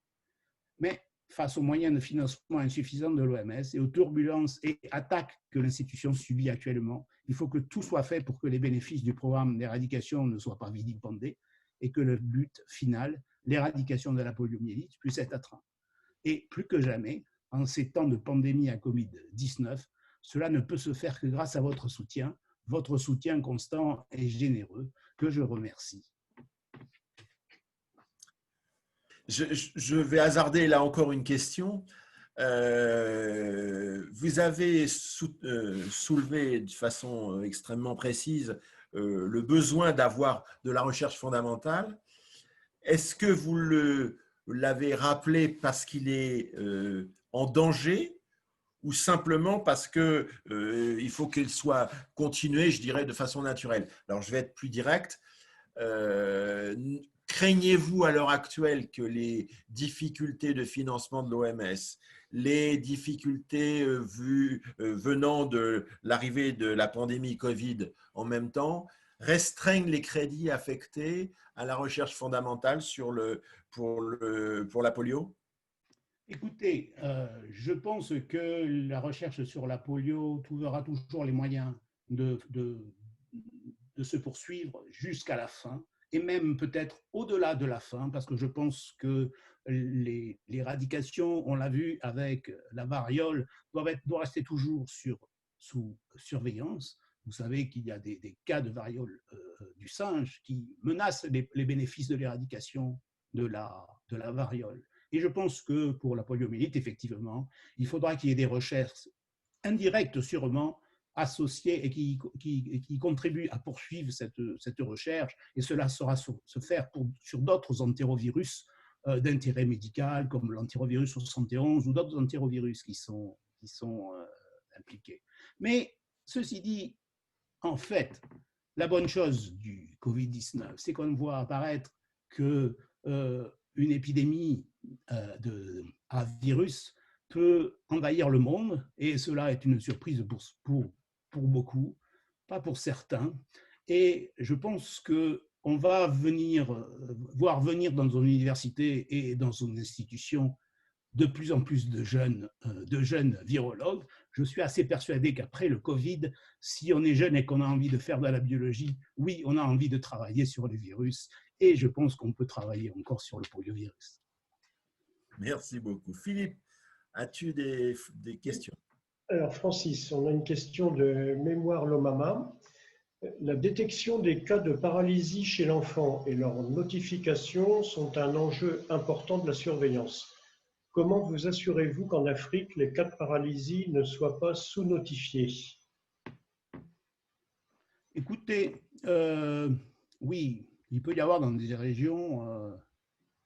Mais face aux moyens de financement insuffisants de l'OMS et aux turbulences et attaques que l'institution subit actuellement, il faut que tout soit fait pour que les bénéfices du programme d'éradication ne soient pas vilipendés et que le but final, l'éradication de la poliomyélite, puisse être atteint. Et plus que jamais, en ces temps de pandémie à Covid-19, cela ne peut se faire que grâce à votre soutien, votre soutien constant et généreux, que je remercie. Je vais hasarder là encore une question. Vous avez soulevé de façon extrêmement précise le besoin d'avoir de la recherche fondamentale. Est-ce que vous l'avez rappelé parce qu'il est en danger ou simplement parce qu'il faut qu'il soit continué, je dirais, de façon naturelle? Alors, je vais être plus direct. Craignez-vous à l'heure actuelle que les difficultés de financement de l'OMS, les difficultés venant de l'arrivée de la pandémie Covid en même temps, restreignent les crédits affectés à la recherche fondamentale pour la polio? Écoutez, je pense que la recherche sur la polio trouvera toujours les moyens de se poursuivre jusqu'à la fin, et même peut-être au-delà de la fin, parce que je pense que l'éradication, on l'a vu avec la variole, doit rester toujours sous surveillance. Vous savez qu'il y a des cas de variole du singe qui menacent les bénéfices de l'éradication de la variole. Et je pense que pour la poliomyélite, effectivement, il faudra qu'il y ait des recherches indirectes sûrement associées et qui contribuent à poursuivre cette recherche. Et cela saura se faire sur d'autres entérovirus d'intérêt médical, comme l'entérovirus 71 ou d'autres entérovirus qui sont impliqués. Mais ceci dit, en fait, la bonne chose du Covid-19, c'est qu'on voit apparaître que une épidémie à virus peut envahir le monde, et cela est une surprise pour beaucoup, pas pour certains. Et je pense qu'on va voir venir dans une université et dans une institution de plus en plus de jeunes virologues. Je suis assez persuadé qu'après le Covid, si on est jeune et qu'on a envie de faire de la biologie, oui, on a envie de travailler sur les virus, et je pense qu'on peut travailler encore sur le poliovirus. Merci beaucoup. Philippe, as-tu des questions? Alors Francis, on a une question de Mémoire Lomama. La détection des cas de paralysie chez l'enfant et leur notification sont un enjeu important de la surveillance. Comment vous assurez-vous qu'en Afrique, les cas de paralysie ne soient pas sous-notifiés? Écoutez, oui, il peut y avoir dans des régions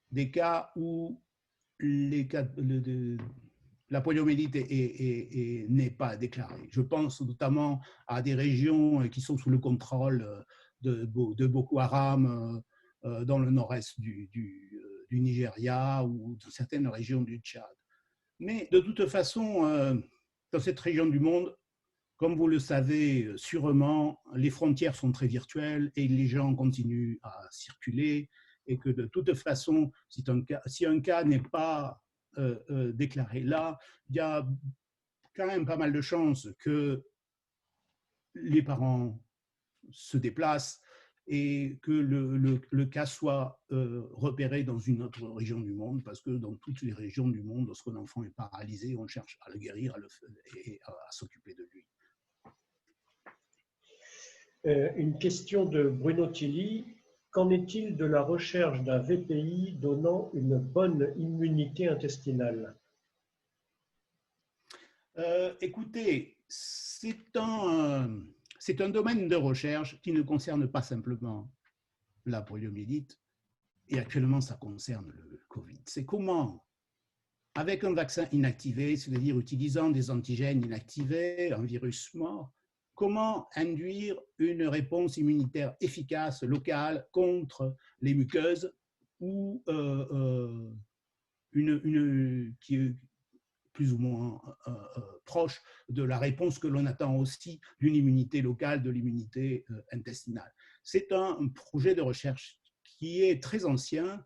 des cas où la poliomyélite n'est pas déclarée. Je pense notamment à des régions qui sont sous le contrôle de Boko Haram dans le nord-est du Nigeria ou dans certaines régions du Tchad. Mais de toute façon, dans cette région du monde, comme vous le savez sûrement, les frontières sont très virtuelles et les gens continuent à circuler, et que de toute façon, si un cas n'est pas déclaré là, il y a quand même pas mal de chances que les parents se déplacent et que le cas soit repéré dans une autre région du monde, parce que dans toutes les régions du monde, lorsqu'un enfant est paralysé, on cherche à le guérir et à s'occuper de lui. Une question de Bruno Tilly. Qu'en est-il de la recherche d'un VPI donnant une bonne immunité intestinale? Écoutez, c'est un domaine de recherche qui ne concerne pas simplement la poliomyélite, et actuellement ça concerne le Covid. C'est comment, avec un vaccin inactivé, c'est-à-dire utilisant des antigènes inactivés, un virus mort, comment induire une réponse immunitaire efficace, locale, contre les muqueuses, ou qui est plus ou moins proche de la réponse que l'on attend aussi d'une immunité locale, de l'immunité intestinale. C'est un projet de recherche qui est très ancien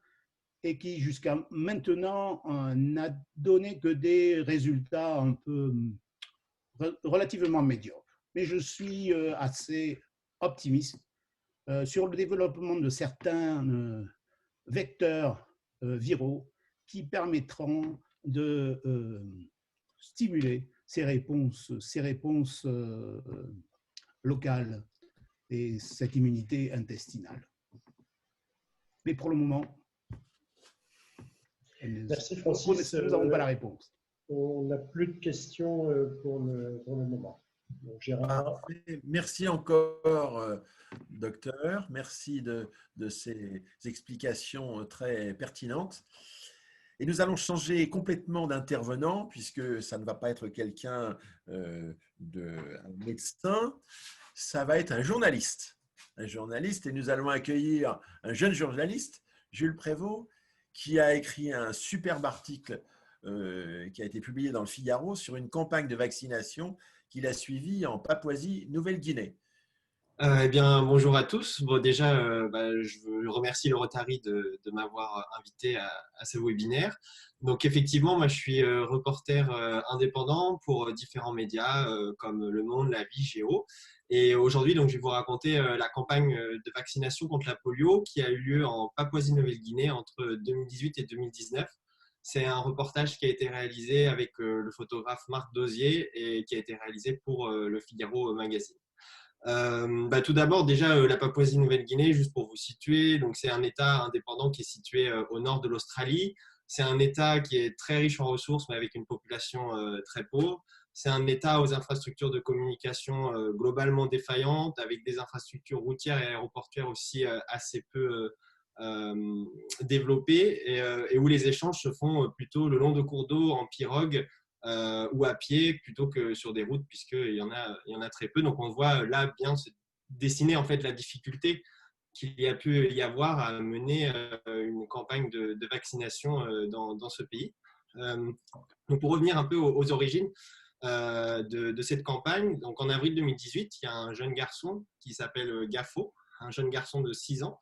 et qui, jusqu'à maintenant, n'a donné que des résultats un peu relativement médiocres. Mais je suis assez optimiste sur le développement de certains vecteurs viraux qui permettront de stimuler ces réponses locales cette immunité intestinale. Mais pour le moment, merci Francis. Nous n'avons pas la réponse. On n'a plus de questions pour le moment. Donc, Gérard. Merci encore, docteur. Merci de ces explications très pertinentes. Et nous allons changer complètement d'intervenant, puisque ça ne va pas être quelqu'un, un médecin, ça va être un journaliste. Un journaliste, et nous allons accueillir un jeune journaliste, Jules Prévost, qui a écrit un superbe article qui a été publié dans le Figaro sur une campagne de vaccination qu'il a suivie en Papouasie-Nouvelle-Guinée. Eh bien, bonjour à tous. Bon, déjà, je remercie le Rotary de m'avoir invité à ce webinaire. Donc, effectivement, moi, je suis reporter indépendant pour différents médias comme Le Monde, La Vie, Géo. Et aujourd'hui, donc, je vais vous raconter la campagne de vaccination contre la polio qui a eu lieu en Papouasie-Nouvelle-Guinée entre 2018 et 2019. C'est un reportage qui a été réalisé avec le photographe Marc Dosier et qui a été réalisé pour le Figaro Magazine. Tout d'abord, déjà, la Papouasie-Nouvelle-Guinée, juste pour vous situer, donc c'est un État indépendant qui est situé au nord de l'Australie. C'est un État qui est très riche en ressources, mais avec une population très pauvre. C'est un État aux infrastructures de communication globalement défaillantes, avec des infrastructures routières et aéroportuaires aussi assez peu développées, et où les échanges se font plutôt le long de cours d'eau, en pirogue, ou à pied plutôt que sur des routes, puisqu'il y en a très peu. Donc on voit là bien se dessiner en fait la difficulté qu'il y a pu y avoir à mener une campagne de vaccination dans ce pays. Donc pour revenir un peu aux origines de cette campagne, donc en avril 2018, il y a un jeune garçon qui s'appelle Gafo, un jeune garçon de 6 ans,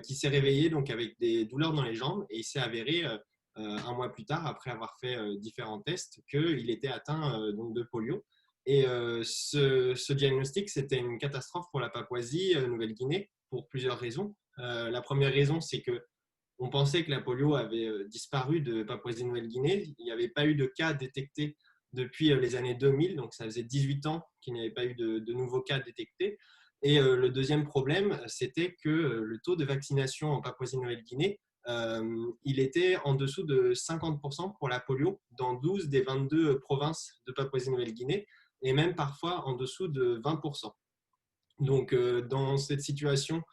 qui s'est réveillé donc avec des douleurs dans les jambes, et il s'est avéré un mois plus tard, après avoir fait différents tests, qu'il était atteint donc de polio. Et ce diagnostic, c'était une catastrophe pour la Papouasie-Nouvelle-Guinée pour plusieurs raisons. La première raison, c'est qu'on pensait que la polio avait disparu de Papouasie-Nouvelle-Guinée. Il n'y avait pas eu de cas détectés depuis les années 2000, donc ça faisait 18 ans qu'il n'y avait pas eu de nouveaux cas détectés. Et le deuxième problème, c'était que le taux de vaccination en Papouasie-Nouvelle-Guinée, il était en dessous de 50% pour la polio dans 12 des 22 provinces de Papouasie-Nouvelle-Guinée, et même parfois en dessous de 20%. Donc, dans cette situation,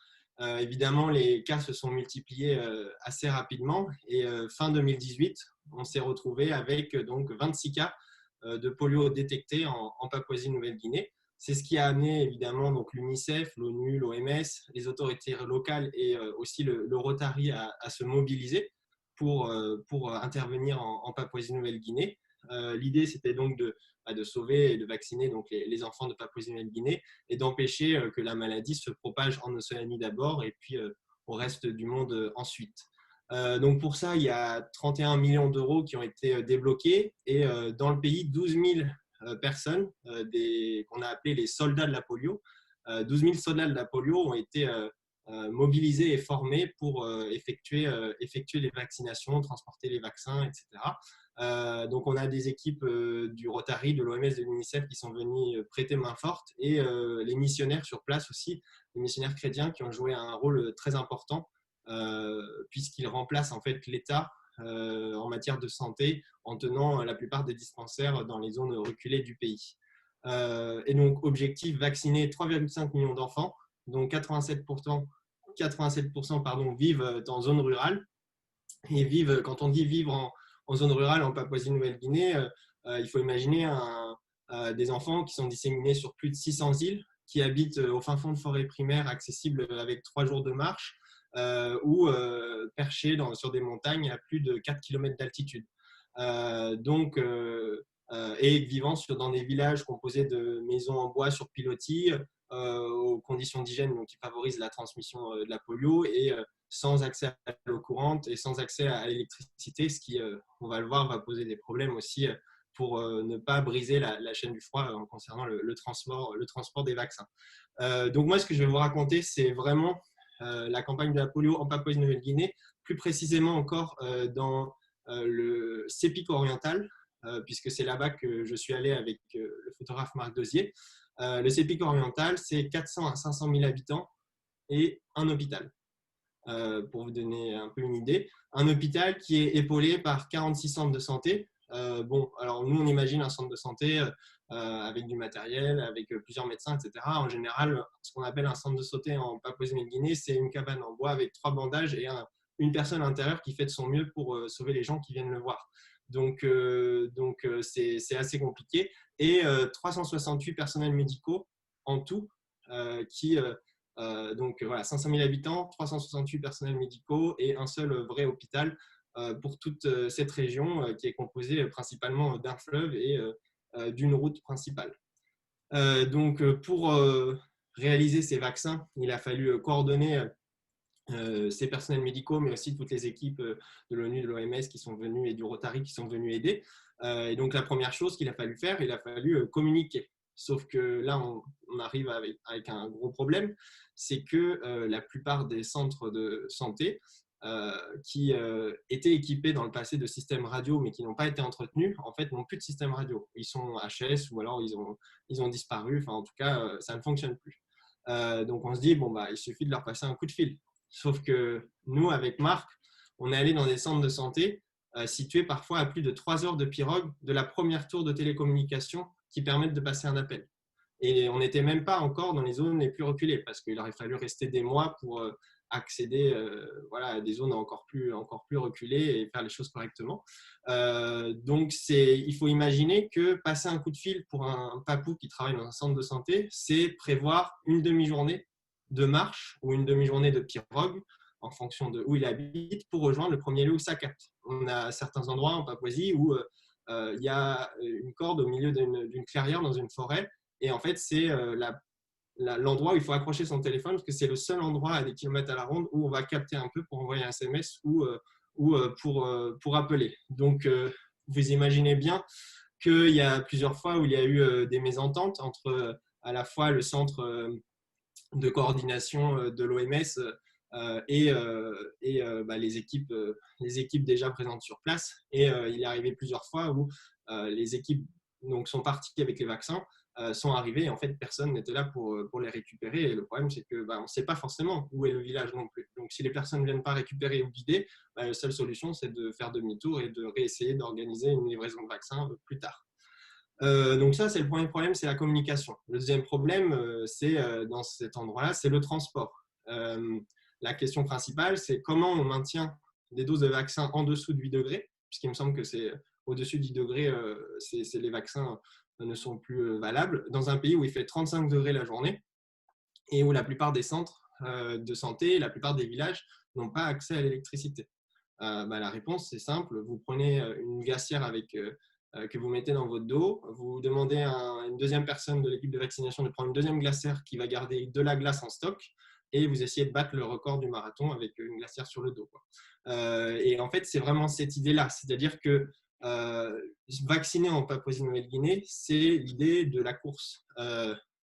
évidemment, les cas se sont multipliés assez rapidement, et fin 2018, on s'est retrouvé avec donc 26 cas de polio détectés en Papouasie-Nouvelle-Guinée. C'est ce qui a amené évidemment donc l'UNICEF, l'ONU, l'OMS, les autorités locales et aussi le Rotary à se mobiliser pour intervenir en Papouasie-Nouvelle-Guinée. L'idée, c'était donc de sauver et de vacciner donc les enfants de Papouasie-Nouvelle-Guinée et d'empêcher que la maladie se propage en Océanie d'abord et puis au reste du monde ensuite. Donc pour ça, il y a 31 millions d'euros qui ont été débloqués, et dans le pays, 12 000 personnes, qu'on a appelées les soldats de la polio. 12 000 soldats de la polio ont été mobilisés et formés pour effectuer les vaccinations, transporter les vaccins, etc. Donc on a des équipes du Rotary, de l'OMS, de l'UNICEF qui sont venus prêter main forte, et les missionnaires sur place aussi, les missionnaires chrétiens qui ont joué un rôle très important puisqu'ils remplacent en fait l'État en matière de santé en tenant la plupart des dispensaires dans les zones reculées du pays. Et donc, objectif, vacciner 3,5 millions d'enfants, dont 87% vivent en zone rurale. Et quand on dit vivre en zone rurale en Papouasie-Nouvelle-Guinée, il faut imaginer des enfants qui sont disséminés sur plus de 600 îles, qui habitent au fin fond de forêt primaire accessible avec 3 jours de marche, ou perchés sur des montagnes à plus de 4 km d'altitude. Et vivant dans des villages composés de maisons en bois sur pilotis, aux conditions d'hygiène qui favorisent la transmission de la polio, et sans accès à l'eau courante et sans accès à l'électricité, ce qui, on va le voir, va poser des problèmes aussi pour ne pas briser la chaîne du froid concernant le transport des vaccins. Donc moi, ce que je vais vous raconter, c'est vraiment la campagne de la polio en Papouasie-Nouvelle-Guinée, plus précisément encore dans le Sepik oriental, puisque c'est là-bas que je suis allé avec le photographe Marc Dosier. Le CEPIC oriental, c'est 400 à 500 000 habitants et un hôpital. Pour vous donner un peu une idée, un hôpital qui est épaulé par 46 centres de santé. Bon, alors nous, on imagine un centre de santé avec du matériel, avec plusieurs médecins, etc. En général, ce qu'on appelle un centre de santé en Papouasie-Nouvelle-Guinée, c'est une cabane en bois avec 3 bandages et une personne à l'intérieur qui fait de son mieux pour sauver les gens qui viennent le voir. Donc c'est assez compliqué. Et 368 personnels médicaux en tout donc voilà, 500 000 habitants, 368 personnels médicaux et un seul vrai hôpital pour toute cette région qui est composée principalement d'un fleuve et d'une route principale. Donc pour réaliser ces vaccins, il a fallu coordonner ces personnels médicaux, mais aussi toutes les équipes de l'ONU, de l'OMS qui sont venues et du Rotary qui sont venus aider. Et donc la première chose qu'il a fallu faire, il a fallu communiquer. Sauf que là, on arrive avec un gros problème, c'est que la plupart des centres de santé qui étaient équipés dans le passé de systèmes radio, mais qui n'ont pas été entretenus, en fait, n'ont plus de système radio. Ils sont HS ou alors ils ont disparu. Enfin, en tout cas, ça ne fonctionne plus. Donc, on se dit, bon, bah, il suffit de leur passer un coup de fil. Sauf que nous, avec Marc, on est allé dans des centres de santé situés parfois à plus de 3 heures de pirogue de la première tour de télécommunication qui permettent de passer un appel. Et on n'était même pas encore dans les zones les plus reculées parce qu'il aurait fallu rester des mois pour accéder voilà, à des zones encore plus reculées et faire les choses correctement. Donc, il faut imaginer que passer un coup de fil pour un papou qui travaille dans un centre de santé, c'est prévoir une demi-journée de marche ou une demi-journée de pirogue en fonction de où il habite pour rejoindre le premier lieu où ça capte. On a certains endroits en Papouasie où il y a une corde au milieu d'une clairière dans une forêt et en fait c'est l'endroit où il faut accrocher son téléphone parce que c'est le seul endroit à des kilomètres à la ronde où on va capter un peu pour envoyer un SMS ou pour appeler. Donc vous imaginez bien qu'il y a plusieurs fois où il y a eu des mésententes entre à la fois le centre de coordination de l'OMS les équipes déjà présentes sur place. Et il est arrivé plusieurs fois où les équipes donc, sont parties avec les vaccins, sont arrivées et en fait personne n'était là pour les récupérer. Et le problème c'est que on ne sait pas forcément où est le village non plus. Donc si les personnes ne viennent pas récupérer ou guider, la seule solution c'est de faire demi-tour et de réessayer d'organiser une livraison de vaccins plus tard. Donc ça, c'est le premier problème, c'est la communication. Le deuxième problème, c'est dans cet endroit-là, c'est le transport. La question principale, c'est comment on maintient des doses de vaccins en dessous de 8 degrés, puisqu'il me semble que c'est au-dessus de 10 degrés, les vaccins ne sont plus valables, dans un pays où il fait 35 degrés la journée et où la plupart des centres de santé, la plupart des villages n'ont pas accès à l'électricité. La réponse, c'est simple. Vous prenez une glacière que vous mettez dans votre dos, vous demandez à une deuxième personne de l'équipe de vaccination de prendre une deuxième glacière qui va garder de la glace en stock et vous essayez de battre le record du marathon avec une glacière sur le dos. Et en fait, c'est vraiment cette idée-là. C'est-à-dire que vacciner en Papouasie-Nouvelle-Guinée, c'est l'idée de la course.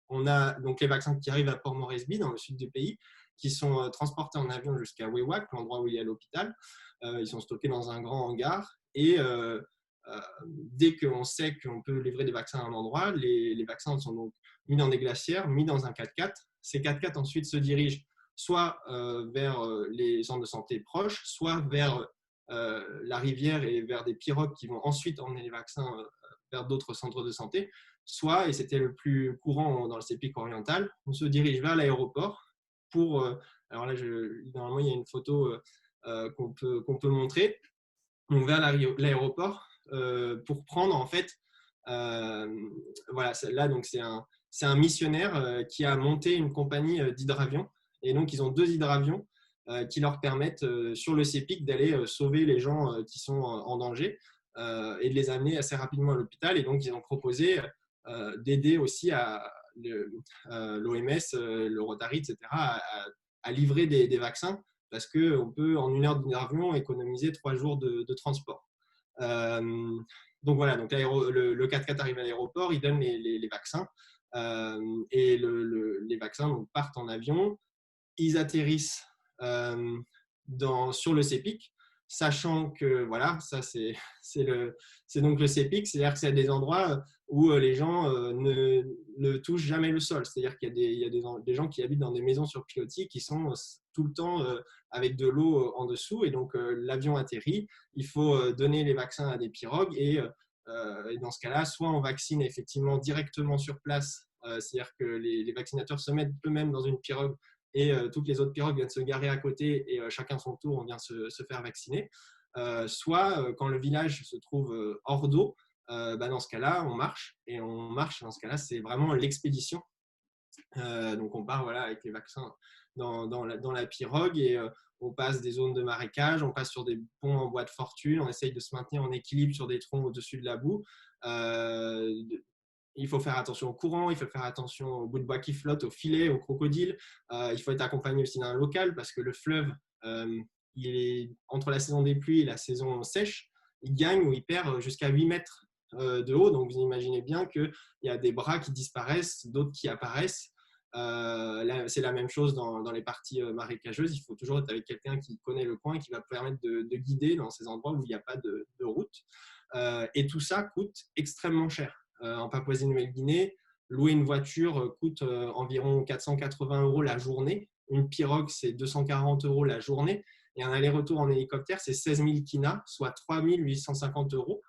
On a donc les vaccins qui arrivent à Port Moresby, dans le sud du pays, qui sont transportés en avion jusqu'à Wewak, l'endroit où il y a l'hôpital. Ils sont stockés dans un grand hangar et dès qu'on sait qu'on peut livrer des vaccins à un endroit, les vaccins sont donc mis dans des glacières, mis dans un 4x4. Ces 4x4 ensuite se dirigent soit vers les centres de santé proches, soit vers la rivière et vers des pirogues qui vont ensuite emmener les vaccins vers d'autres centres de santé, soit, et c'était le plus courant dans le CEPIC oriental, on se dirige vers l'aéroport pour… alors là, normalement, il y a une photo qu'on peut montrer. Donc vers l'aéroport pour prendre en fait voilà, là donc c'est un missionnaire qui a monté une compagnie d'hydravions et donc ils ont 2 hydravions qui leur permettent sur le CEPIC d'aller sauver les gens qui sont en danger et de les amener assez rapidement à l'hôpital. Et donc ils ont proposé d'aider aussi à l'OMS, le Rotary, etc. à livrer des vaccins parce qu'on peut en 1 heure d'avion économiser 3 jours de transport. Donc voilà, donc le 4x4 arrive à l'aéroport, il donne les vaccins et les vaccins donc, partent en avion, ils atterrissent sur le CEPIC. sachant que voilà, ça c'est donc le CEPIC, c'est-à-dire que c'est des endroits où les gens ne touchent jamais le sol. C'est-à-dire qu'il y a des gens qui habitent dans des maisons sur pilotis qui sont tout le temps avec de l'eau en dessous, et donc l'avion atterrit, il faut donner les vaccins à des pirogues, et dans ce cas-là, soit on vaccine effectivement directement sur place, c'est-à-dire que les vaccinateurs se mettent eux-mêmes dans une pirogue et toutes les autres pirogues viennent se garer à côté, et chacun son tour, on vient se faire vacciner. Soit quand le village se trouve hors d'eau, dans ce cas-là, on marche, et on marche, dans ce cas-là, c'est vraiment l'expédition. Donc on part voilà, avec les vaccins dans la pirogue, et on passe des zones de marécage, on passe sur des ponts en bois de fortune, on essaye de se maintenir en équilibre sur des troncs au-dessus de la boue. Il faut faire attention au courant, il faut faire attention aux bouts de bois qui flottent, aux filets, aux crocodiles. Il faut être accompagné aussi d'un local, parce que le fleuve, il est entre la saison des pluies et la saison sèche, il gagne ou il perd jusqu'à 8 mètres de haut. Donc vous imaginez bien qu'il y a des bras qui disparaissent, d'autres qui apparaissent. C'est la même chose dans les parties marécageuses. Il faut toujours être avec quelqu'un qui connaît le coin et qui va permettre de guider dans ces endroits où il n'y a pas de route. Et tout ça coûte extrêmement cher. En Papouasie-Nouvelle-Guinée, louer une voiture coûte environ 480 € la journée. Une pirogue, c'est 240 € la journée. Et un aller-retour en hélicoptère, c'est 16 000 kina, soit 3 850 €.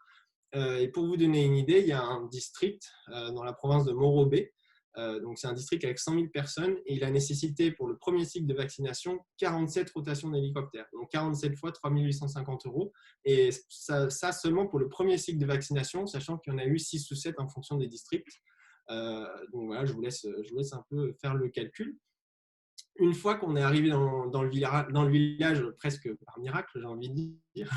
Et pour vous donner une idée, il y a un district dans la province de Morobé. Donc c'est un district avec 100 000 personnes, et il a nécessité pour le premier cycle de vaccination 47 rotations d'hélicoptères. Donc 47 fois 3 850 €. Et ça seulement pour le premier cycle de vaccination, sachant qu'il y en a eu 6 ou 7 en fonction des districts. Donc voilà, je vous laisse un peu faire le calcul. Une fois qu'on est arrivé dans le village, presque par miracle, j'ai envie de dire,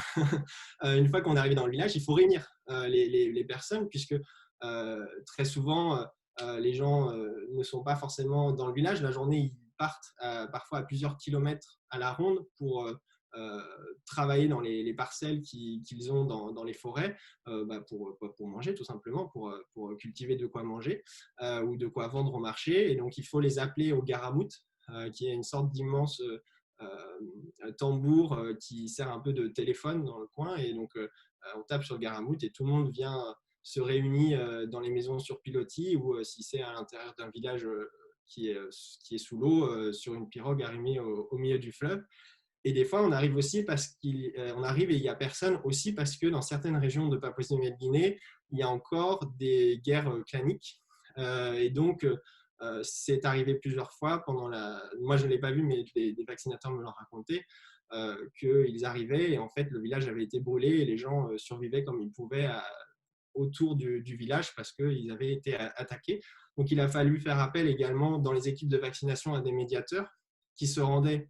une fois qu'on est arrivé dans le village, il faut réunir les personnes, puisque très souvent, les gens ne sont pas forcément dans le village. La journée, ils partent parfois à plusieurs kilomètres à la ronde pour travailler dans les parcelles qu'ils ont dans les forêts, pour manger tout simplement, pour cultiver de quoi manger ou de quoi vendre au marché. Et donc, il faut les appeler au garamout, qui est une sorte d'immense tambour qui sert un peu de téléphone dans le coin. Et donc, on tape sur le garamout et tout le monde vient se réunit dans les maisons sur pilotis, ou si c'est à l'intérieur d'un village qui est sous l'eau, sur une pirogue arrimée au milieu du fleuve. Et des fois, on arrive aussi on arrive et il n'y a personne, aussi parce que dans certaines régions de Papouasie-Nouvelle-Guinée, il y a encore des guerres claniques. Et donc, c'est arrivé plusieurs fois moi je ne l'ai pas vu, mais des vaccinateurs me l'ont raconté, qu'ils arrivaient et en fait le village avait été brûlé et les gens survivaient comme ils pouvaient autour du village parce qu'ils avaient été attaqués. Donc il a fallu faire appel également dans les équipes de vaccination à des médiateurs qui se rendaient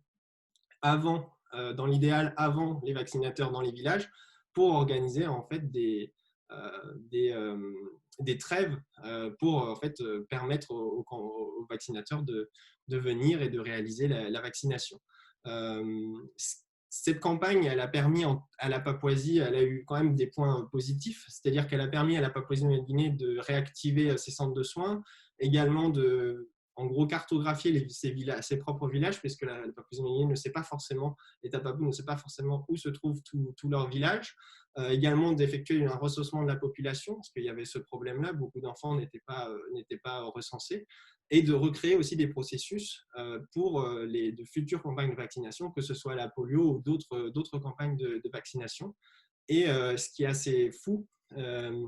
dans l'idéal avant les vaccinateurs dans les villages, pour organiser en fait des trêves pour en fait permettre aux vaccinateurs de venir et de réaliser la vaccination. Cette campagne, elle a permis à la Papouasie, elle a eu quand même des points positifs, c'est-à-dire qu'elle a permis à la Papouasie-Nouvelle-Guinée de réactiver ses centres de soins, également en gros cartographier ses propres villages, puisque la Papouasie-Nouvelle-Guinée ne sait pas forcément, l'État papou ne sait pas forcément où se trouvent tous leurs villages. Également d'effectuer un recensement de la population, parce qu'il y avait ce problème-là, beaucoup d'enfants n'étaient pas recensés, et de recréer aussi des processus pour de futures campagnes de vaccination, que ce soit la polio ou d'autres campagnes de vaccination. Et ce qui est assez fou,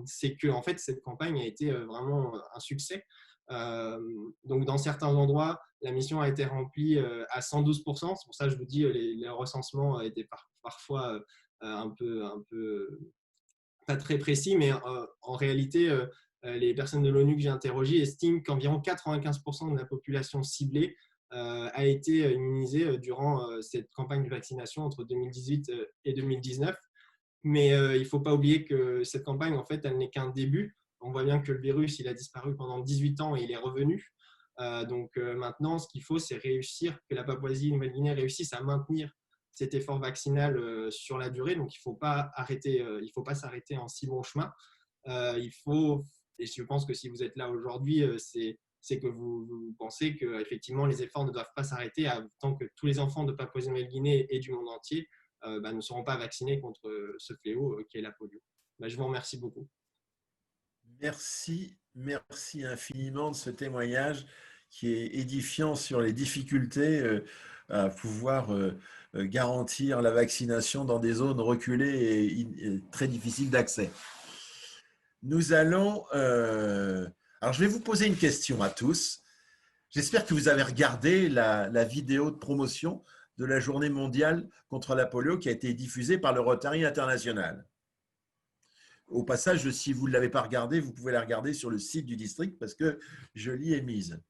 c'est que en fait, cette campagne a été vraiment un succès. Donc dans certains endroits, la mission a été remplie à 112%. C'est pour ça que je vous dis, les recensements étaient parfois un peu pas très précis, mais en réalité, les personnes de l'ONU que j'ai interrogées estiment qu'environ 95% de la population ciblée a été immunisée durant cette campagne de vaccination entre 2018 et 2019. Mais il ne faut pas oublier que cette campagne, en fait, elle n'est qu'un début. On voit bien que le virus, il a disparu pendant 18 ans et il est revenu. Donc maintenant, ce qu'il faut, c'est réussir, que la Papouasie-Nouvelle-Guinée réussisse à maintenir cet effort vaccinal sur la durée. Donc il ne faut pas s'arrêter en si bon chemin. Et je pense que si vous êtes là aujourd'hui, c'est que vous pensez que effectivement les efforts ne doivent pas s'arrêter tant que tous les enfants de Papouasie-Nouvelle-Guinée et du monde entier ne seront pas vaccinés contre ce fléau qui est la polio. Je vous remercie beaucoup. Merci infiniment de ce témoignage qui est édifiant sur les difficultés à pouvoir garantir la vaccination dans des zones reculées et très difficiles d'accès. Nous allons... alors, je vais vous poser une question à tous. J'espère que vous avez regardé la vidéo de promotion de la Journée mondiale contre la polio qui a été diffusée par le Rotary International. Au passage, si vous ne l'avez pas regardée, vous pouvez la regarder sur le site du district parce que je l'y ai mise.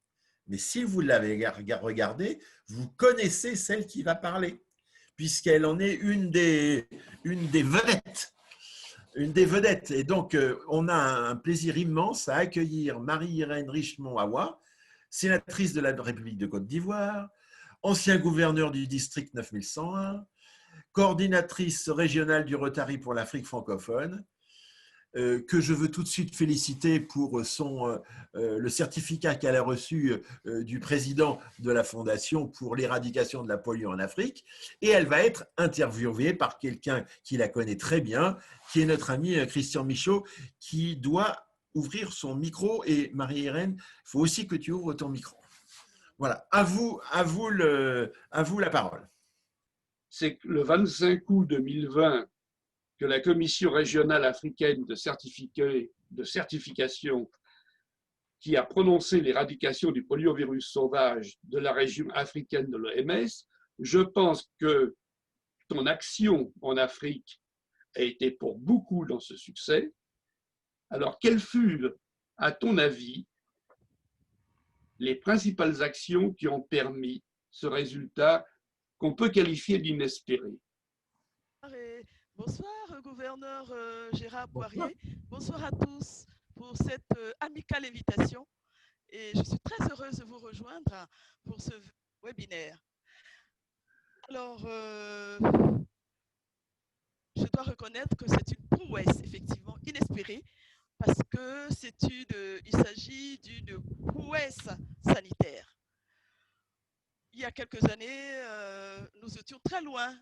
Mais si vous l'avez regardée, vous connaissez celle qui va parler, puisqu'elle en est une des vedettes. Une des vedettes. Et donc, on a un plaisir immense à accueillir Marie-Irène Richemont-Awa, sénatrice de la République de Côte d'Ivoire, ancien gouverneur du district 9101, coordinatrice régionale du Rotary pour l'Afrique francophone, que je veux tout de suite féliciter pour le certificat qu'elle a reçu du président de la Fondation pour l'éradication de la polio en Afrique. Et elle va être interviewée par quelqu'un qui la connaît très bien, qui est notre ami Christian Michaud, qui doit ouvrir son micro. Et Marie-Irène, il faut aussi que tu ouvres ton micro. Voilà, à vous la parole. C'est le 25 août 2020 que la Commission régionale africaine de certification qui a prononcé l'éradication du poliovirus sauvage de la région africaine de l'OMS, je pense que ton action en Afrique a été pour beaucoup dans ce succès. Alors, quelles furent, à ton avis, les principales actions qui ont permis ce résultat qu'on peut qualifier d'inespéré? Bonsoir, gouverneur Gérard Poirier. Bonsoir à tous pour cette amicale invitation. Et je suis très heureuse de vous rejoindre pour ce webinaire. Alors, je dois reconnaître que c'est une prouesse, effectivement, inespérée, parce que il s'agit d'une prouesse sanitaire. Il y a quelques années, nous étions très loin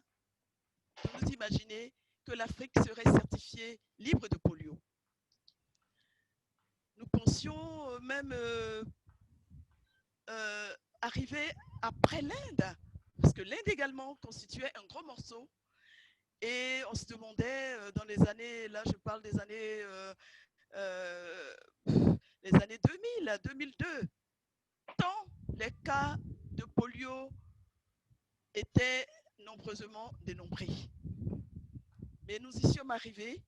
de nous imaginer que l'Afrique serait certifiée libre de polio. Nous pensions même arriver après l'Inde, parce que l'Inde également constituait un gros morceau. Et on se demandait dans les années, là je parle des années 2000, 2002, tant les cas de polio étaient nombreusement dénombrés. Mais nous y sommes arrivés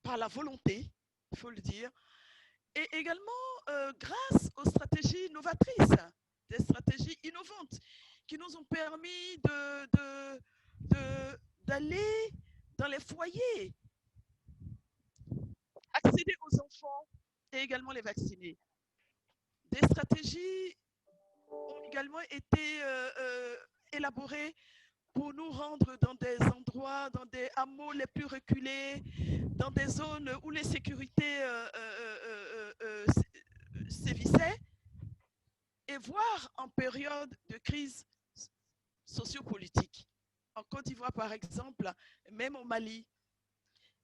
par la volonté, il faut le dire, et également grâce aux stratégies novatrices, des stratégies innovantes qui nous ont permis d'aller dans les foyers, accéder aux enfants et également les vacciner. Des stratégies ont également été élaborées pour nous rendre dans des endroits, dans des hameaux les plus reculés, dans des zones où l'insécurité sévissait, et voir en période de crise sociopolitique. En Côte d'Ivoire, par exemple, même au Mali.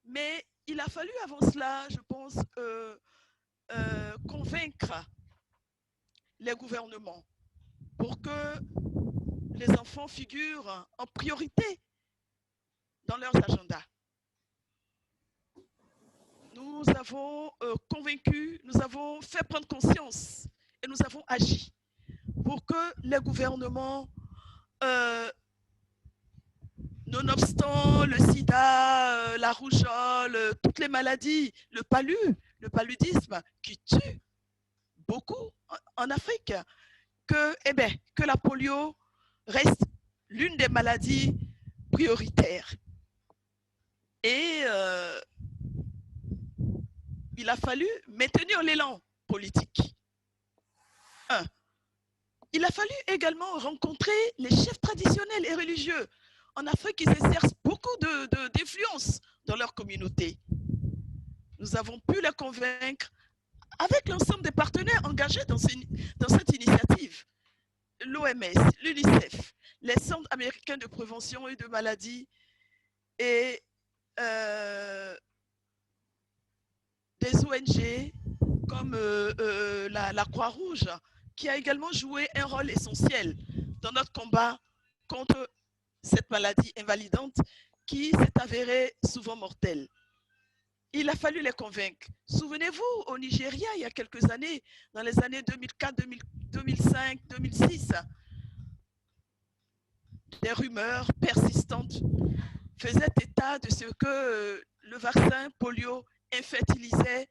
Mais il a fallu avant cela, je pense, convaincre les gouvernements pour que les enfants figurent en priorité dans leurs agendas. Nous avons convaincu, nous avons fait prendre conscience et nous avons agi pour que les gouvernements, nonobstant le sida, la rougeole, toutes les maladies, le paludisme qui tue beaucoup en Afrique, que la polio reste l'une des maladies prioritaires. Et il a fallu maintenir l'élan politique. Il a fallu également rencontrer les chefs traditionnels et religieux. En Afrique, ils exercent beaucoup d'influence dans leur communauté. Nous avons pu les convaincre avec l'ensemble des partenaires engagés dans cette initiative. L'OMS, l'UNICEF, les centres américains de prévention et de maladies, et des ONG comme la Croix-Rouge, qui a également joué un rôle essentiel dans notre combat contre cette maladie invalidante qui s'est avérée souvent mortelle. Il a fallu les convaincre. Souvenez-vous, au Nigeria, il y a quelques années, dans les années 2004, 2005, 2006, des rumeurs persistantes faisaient état de ce que le vaccin polio infertilisait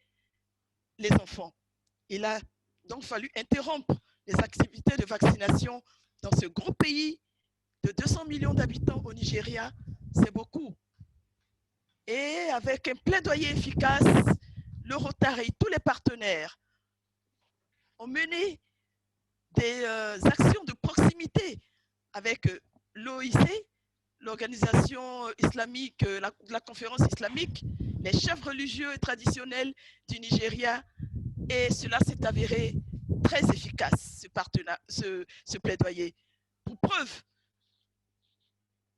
les enfants. Il a donc fallu interrompre les activités de vaccination dans ce gros pays de 200 millions d'habitants au Nigeria. C'est beaucoup. Et avec un plaidoyer efficace, le Rotary, tous les partenaires ont mené des actions de proximité avec l'OIC, l'organisation islamique, la conférence islamique, les chefs religieux et traditionnels du Nigeria, et cela s'est avéré très efficace, ce plaidoyer. Pour preuve,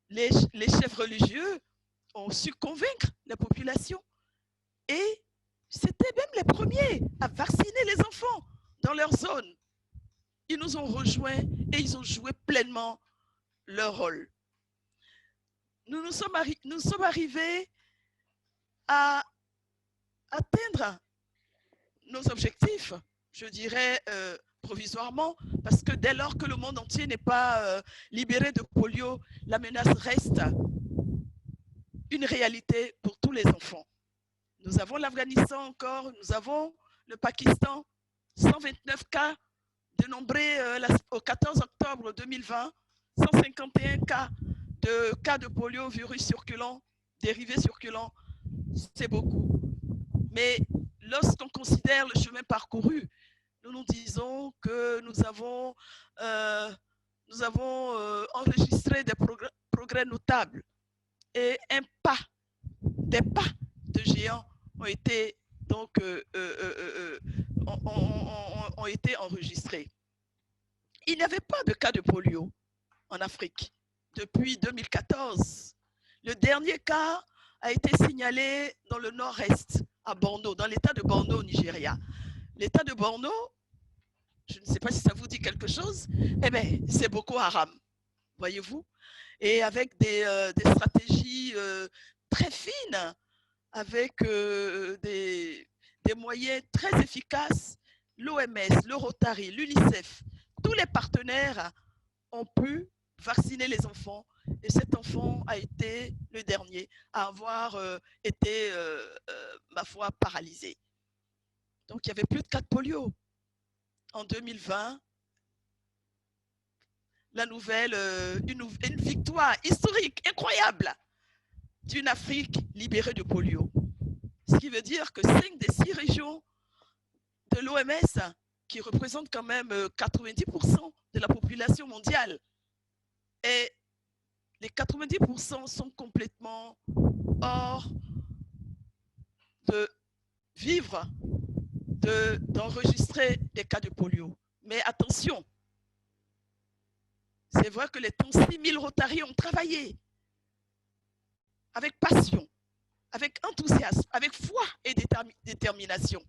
les chefs religieux ont su convaincre la population et c'était même les premiers à vacciner les enfants dans leur zone. Ils nous ont rejoints et ils ont joué pleinement leur rôle. Nous sommes arrivés à atteindre nos objectifs, je dirais provisoirement, parce que dès lors que le monde entier n'est pas libéré de polio, la menace reste une réalité pour tous les enfants. Nous avons l'Afghanistan encore, nous avons le Pakistan, 129 cas dénombrés au 14 octobre 2020, 151 cas de polio, virus circulant, dérivés circulants, c'est beaucoup. Mais lorsqu'on considère le chemin parcouru, nous nous disons que nous avons enregistré des progrès notables et des pas de géants ont été donc ont été enregistrés. Il n'y avait pas de cas de polio en Afrique depuis 2014. Le dernier cas a été signalé dans le nord-est, à Borno, dans l'état de Borno au Nigeria. L'état de Borno, je ne sais pas si ça vous dit quelque chose, eh bien, c'est Boko Haram, voyez-vous, et avec des stratégies très fines, avec des moyens très efficaces, l'OMS, le Rotary, l'UNICEF, tous les partenaires ont pu vacciner les enfants et cet enfant a été le dernier à avoir été, ma foi, paralysé. Donc, il n'y avait plus de cas de polio. En 2020, la nouvelle, une victoire historique, incroyable, d'une Afrique libérée de polio. Ce qui veut dire que 5 des 6 régions de l'OMS, qui représentent quand même 90% de la population mondiale, et les 90% sont complètement hors de vivre, d'enregistrer des cas de polio. Mais attention, c'est vrai que les 36 000 Rotary ont travaillé avec passion, avec enthousiasme, avec foi et détermination.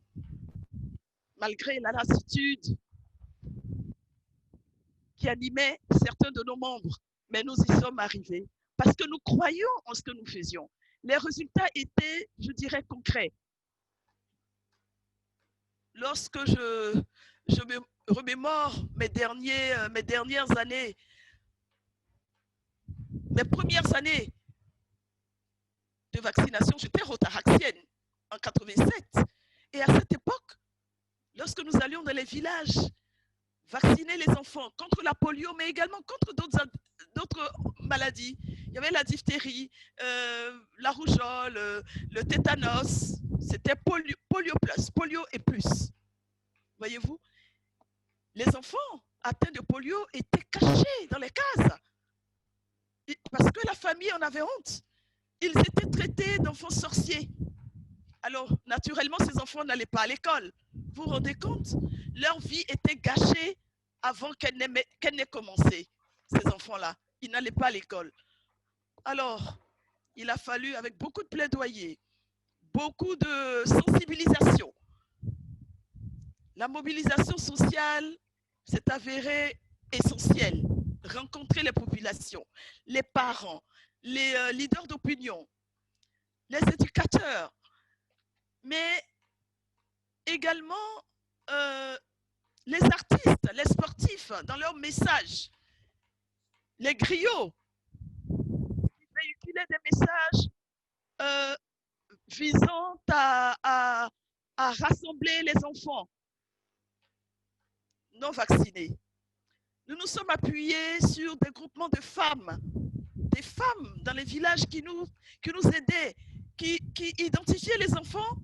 Malgré la lassitude qui animait certains de nos membres, mais nous y sommes arrivés parce que nous croyions en ce que nous faisions. Les résultats étaient, je dirais, concrets. Lorsque je me remémore mes dernières années, mes premières années de vaccination, j'étais rotaraxienne en 87. Et à cette époque, lorsque nous allions dans les villages vacciner les enfants contre la polio, mais également contre d'autres maladies, il y avait la diphtérie, la rougeole, le tétanos, c'était polio plus, polio et plus. Voyez-vous, les enfants atteints de polio étaient cachés dans les cases parce que la famille en avait honte. Ils étaient traités d'enfants sorciers. Alors, naturellement, ces enfants n'allaient pas à l'école. Vous vous rendez compte? Leur vie était gâchée avant qu'elle n'ait commencé, ces enfants-là. Ils n'allaient pas à l'école. Alors, il a fallu, avec beaucoup de plaidoyer, beaucoup de sensibilisation, la mobilisation sociale s'est avérée essentielle. Rencontrer les populations, les parents, les leaders d'opinion, les éducateurs, mais également les artistes, les sportifs, dans leurs messages, les griots, qui véhiculaient des messages visant à rassembler les enfants non vaccinés. Nous nous sommes appuyés sur des groupements de femmes, des femmes dans les villages qui nous aidaient, qui identifiaient les enfants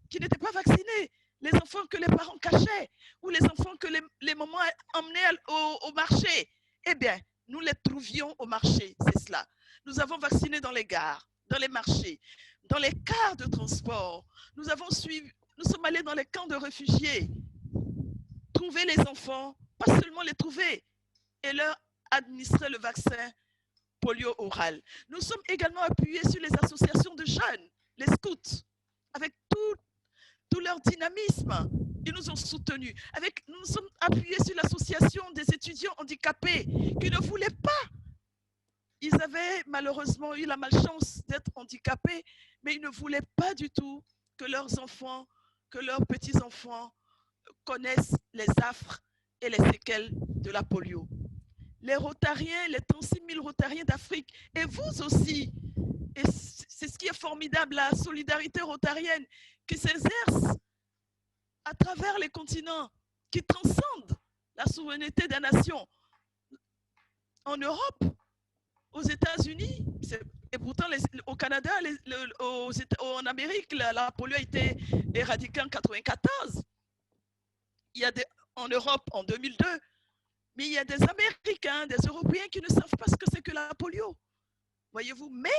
qui n'étaient pas vaccinés, les enfants que les parents cachaient ou les enfants que les mamans emmenaient au marché. Eh bien, nous les trouvions au marché, c'est cela. Nous avons vacciné dans les gares, dans les marchés, dans les cars de transport. Nous sommes allés dans les camps de réfugiés, trouver les enfants, pas seulement les trouver, et leur administrer le vaccin polio oral. Nous sommes également appuyés sur les associations de jeunes, les scouts, avec tout leur dynamisme. Ils nous ont soutenus. Nous nous sommes appuyés sur l'association des étudiants handicapés qui ne voulaient pas. Ils avaient malheureusement eu la malchance d'être handicapés, mais ils ne voulaient pas du tout que leurs enfants, que leurs petits-enfants connaissent les affres et les séquelles de la polio. Les Rotariens, les 36 000 Rotariens d'Afrique, et vous aussi, et c'est ce qui est formidable, la solidarité rotarienne qui s'exerce à travers les continents, qui transcende la souveraineté des nations. En Europe, aux États-Unis, et pourtant au Canada, en Amérique, la polio a été éradiquée en 1994. Il y a en Europe en 2002, mais il y a des Américains, des Européens qui ne savent pas ce que c'est que la polio. Voyez-vous, mais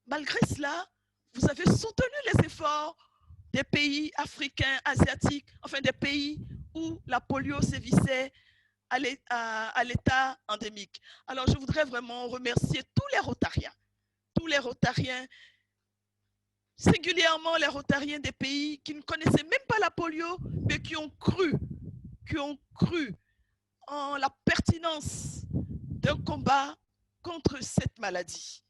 malgré cela, vous avez soutenu les efforts des pays africains, asiatiques, enfin des pays où la polio sévissait à l'état endémique. Alors, je voudrais vraiment remercier tous les Rotariens, singulièrement les Rotariens des pays qui ne connaissaient même pas la polio, mais qui ont cru en la pertinence d'un combat contre cette maladie.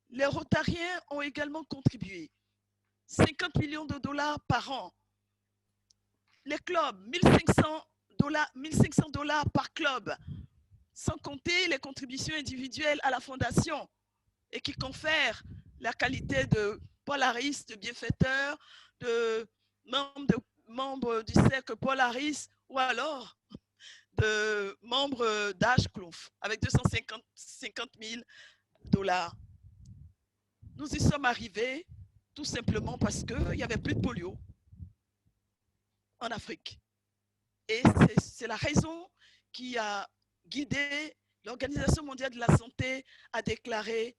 Les Rotariens ont également contribué 50 millions de dollars par an. Les clubs, 1500 $ par club, sans compter les contributions individuelles à la fondation et qui confèrent la qualité de Paul Harris, de bienfaiteur, de membre du cercle Paul Harris ou alors de membre d'Ashclough avec 250 000 $. Nous y sommes arrivés tout simplement parce qu'il n'y avait plus de polio en Afrique. Et c'est la raison qui a guidé l'Organisation mondiale de la santé à déclarer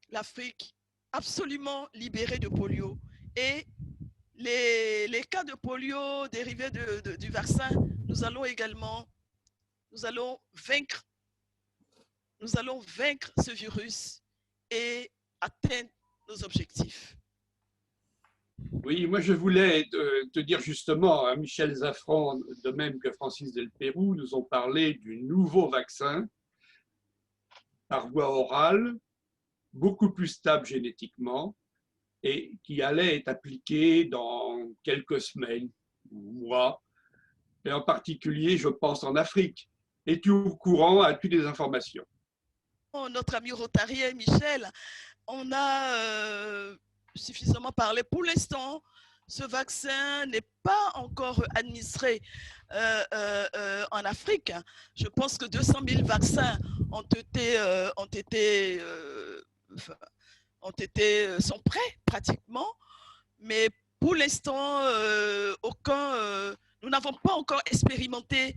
l'Afrique absolument libérée de polio. Et les cas de polio dérivés du vaccin, nous allons vaincre ce virus et atteindre nos objectifs. Oui, moi je voulais te dire justement, Michel Zafran, de même que Francis Del Pérou, nous ont parlé du nouveau vaccin par voie orale, beaucoup plus stable génétiquement et qui allait être appliqué dans quelques semaines ou mois, et en particulier, je pense, en Afrique. Es-tu au courant? As-tu des informations? Notre ami rotarien Michel, on a suffisamment parlé. Pour l'instant, ce vaccin n'est pas encore administré en Afrique. Je pense que 200 000 vaccins sont prêts pratiquement, mais pour l'instant, nous n'avons pas encore expérimenté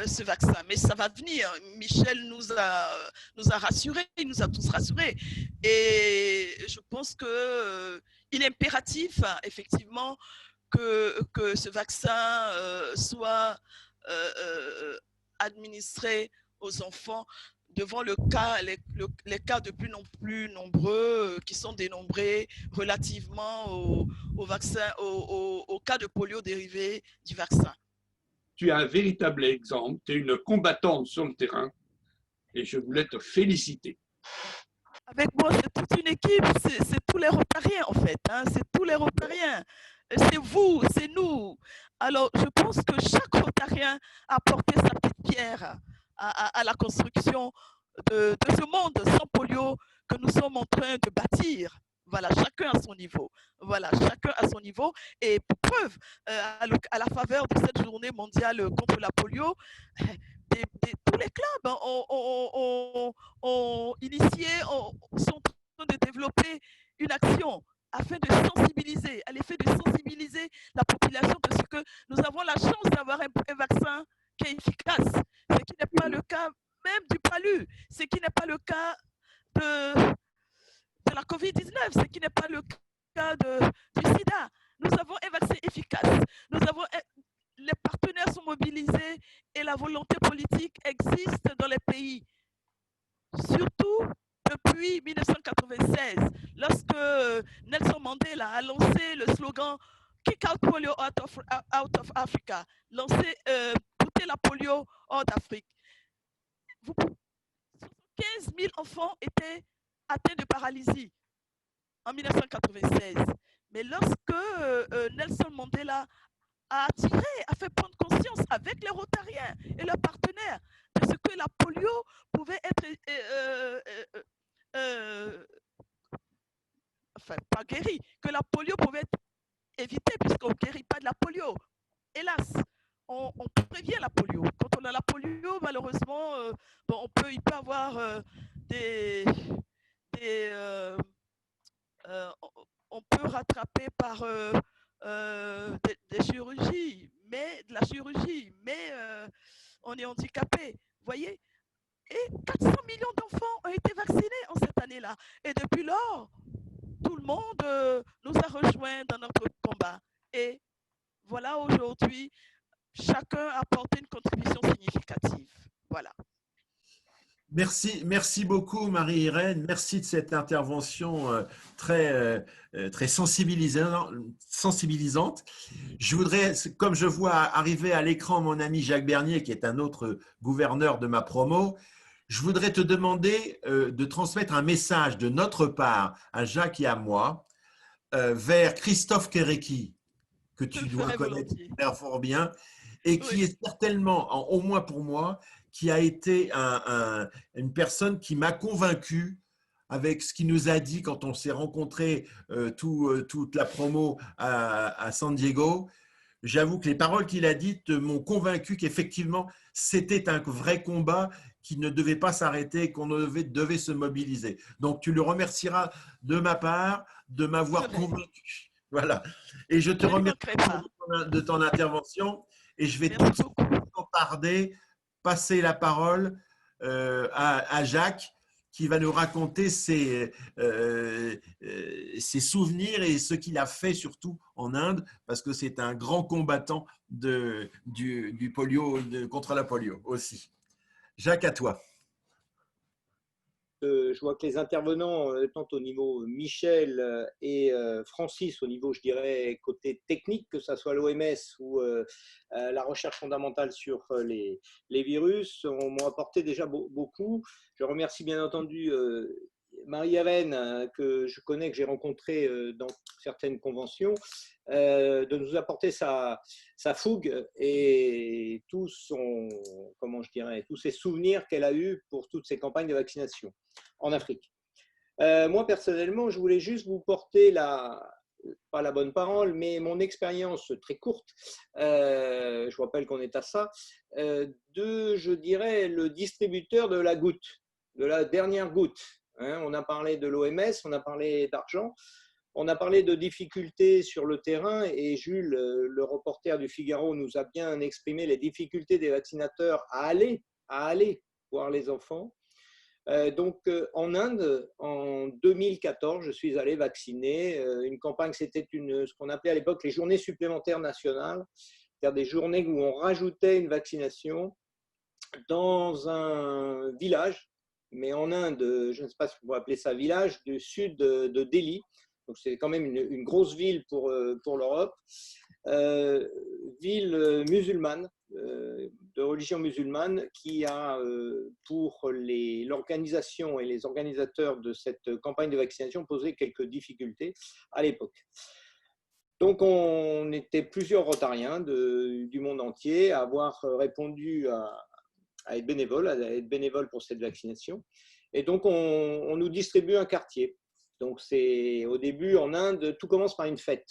ce vaccin, mais ça va venir. Michel nous a rassurés, il nous a tous rassurés. Et je pense qu'il est impératif, effectivement, que ce vaccin soit administré aux enfants devant les cas de plus en plus nombreux qui sont dénombrés relativement au vaccin, au cas de polio dérivé du vaccin. Tu es un véritable exemple, tu es une combattante sur le terrain et je voulais te féliciter. Avec moi, c'est toute une équipe, c'est tous les Rotariens en fait, hein, c'est tous les Rotariens. C'est vous, c'est nous. Alors, je pense que chaque Rotarien a apporté sa petite pierre à la construction de ce monde sans polio que nous sommes en train de bâtir. Voilà, chacun à son niveau. Voilà, chacun à son niveau. Et pour preuve, à la faveur de cette journée mondiale contre la polio, tous les clubs ont initié, sont en train de développer une action afin de sensibiliser, à l'effet de sensibiliser la population de ce que nous avons la chance d'avoir un vaccin qui est efficace, ce qui n'est pas le cas même du palu, ce qui n'est pas le cas de la COVID-19, ce qui n'est pas le cas du sida. Nous avons un vaccin efficace, les partenaires sont mobilisés et la volonté politique existe dans les pays, surtout depuis 1996, lorsque Nelson Mandela a lancé le slogan Kick out polio out of Africa, lancé ôter la polio hors d'Afrique. 15 000 enfants étaient atteints de paralysie en 1996. Mais lorsque Nelson Mandela a fait prendre conscience avec les Rotariens et leurs partenaires de ce que la polio pouvait être enfin pas guérie, que la polio pouvait être évitée puisqu'on ne guérit pas de la polio. Hélas, on prévient la polio. Quand on a la polio, malheureusement, bon, il peut avoir on peut rattraper par des chirurgies, de la chirurgie, mais on est handicapé, voyez. Et 400 millions d'enfants ont été vaccinés en cette année-là. Et depuis lors, tout le monde nous a rejoints dans notre combat. Et voilà, aujourd'hui, chacun a apporté une contribution significative. Voilà. Merci beaucoup Marie-Irène, merci de cette intervention très sensibilisante. Je voudrais, comme je vois arriver à l'écran mon ami Jacques Bernier, qui est un autre gouverneur de ma promo, je voudrais te demander de transmettre un message de notre part à Jacques et à moi vers Christophe Kéréki, que tu dois connaître fort bien, et qui est certainement, au moins pour moi, qui a été une personne qui m'a convaincu avec ce qu'il nous a dit quand on s'est rencontrés toute la promo à San Diego. J'avoue que les paroles qu'il a dites m'ont convaincu qu'effectivement, c'était un vrai combat qui ne devait pas s'arrêter et qu'on devait se mobiliser. Donc, tu le remercieras de ma part de m'avoir convaincu. Voilà. Et je te remercie de ton intervention et je vais tout de suite, sans tarder, passer la parole à Jacques qui va nous raconter ses souvenirs et ce qu'il a fait surtout en Inde parce que c'est un grand combattant du polio, contre la polio aussi. Jacques, à toi. Je vois que les intervenants, tant au niveau Michel et Francis, au niveau, je dirais, côté technique, que ce soit l'OMS ou la recherche fondamentale sur les virus, m'ont apporté déjà beaucoup. Je remercie bien entendu Marie-Hélène, que je connais, que j'ai rencontrée dans certaines conventions, de nous apporter sa fougue et tous ses souvenirs qu'elle a eus pour toutes ces campagnes de vaccination en Afrique. Moi, personnellement, je voulais juste vous porter pas la bonne parole, mais mon expérience très courte, je vous rappelle qu'on est à ça, je dirais, le distributeur de la goutte, de la dernière goutte. On a parlé de l'OMS, on a parlé d'argent, on a parlé de difficultés sur le terrain et Jules, le reporter du Figaro, nous a bien exprimé les difficultés des vaccinateurs à aller voir les enfants. Donc, en Inde, en 2014, je suis allé vacciner. Une campagne, c'était ce qu'on appelait à l'époque les journées supplémentaires nationales, c'est-à-dire des journées où on rajoutait une vaccination dans un village mais en Inde, je ne sais pas si vous pouvez appeler ça village, du sud de Delhi. Donc c'est quand même une grosse ville pour l'Europe. Ville musulmane, de religion musulmane, qui a pour l'organisation et les organisateurs de cette campagne de vaccination posé quelques difficultés à l'époque. Donc on était plusieurs Rotariens du monde entier à avoir répondu à être bénévoles pour cette vaccination. Et donc on nous distribue un quartier. Donc c'est au début en Inde, tout commence par une fête.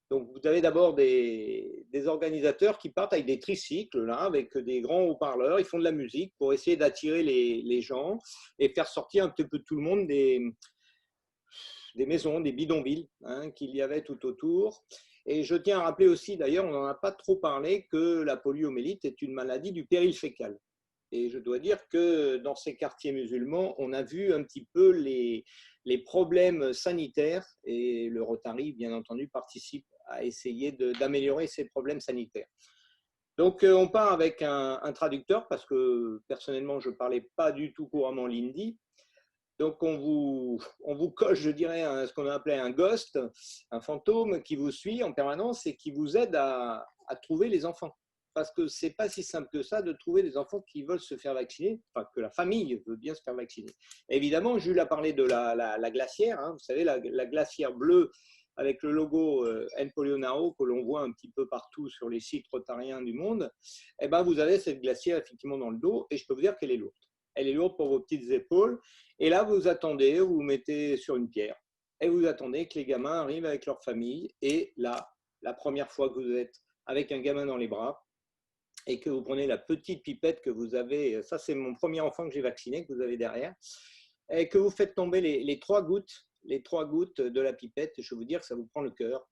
Donc, vous avez d'abord des organisateurs qui partent avec des tricycles, là, avec des grands haut-parleurs. Ils font de la musique pour essayer d'attirer les gens et faire sortir un petit peu tout le monde des maisons, des bidonvilles qu'il y avait tout autour. Et je tiens à rappeler aussi, d'ailleurs, on n'en a pas trop parlé, que la poliomyélite est une maladie du péril fécal. Et je dois dire que dans ces quartiers musulmans, on a vu un petit peu les problèmes sanitaires, et le Rotary, bien entendu, participe à essayer d'améliorer ces problèmes sanitaires. Donc, on part avec un traducteur, parce que personnellement, je ne parlais pas du tout couramment l'hindi. Donc, on vous coche, je dirais, ce qu'on appelait un ghost, un fantôme qui vous suit en permanence et qui vous aide à trouver les enfants. Parce que ce n'est pas si simple que ça de trouver des enfants qui veulent se faire vacciner, enfin que la famille veut bien se faire vacciner. Évidemment, Jules a parlé de la glacière, vous savez, la glacière bleue avec le logo N-Polio Now que l'on voit un petit peu partout sur les sites rotariens du monde. Eh ben, vous avez cette glacière effectivement dans le dos et je peux vous dire qu'elle est lourde. Elle est lourde pour vos petites épaules. Et là, vous attendez, vous vous mettez sur une pierre et vous attendez que les gamins arrivent avec leur famille. Et là, la première fois que vous êtes avec un gamin dans les bras, et que vous prenez la petite pipette que vous avez, ça c'est mon premier enfant que j'ai vacciné, que vous avez derrière, et que vous faites tomber les trois gouttes de la pipette, je vais vous dire que ça vous prend le cœur.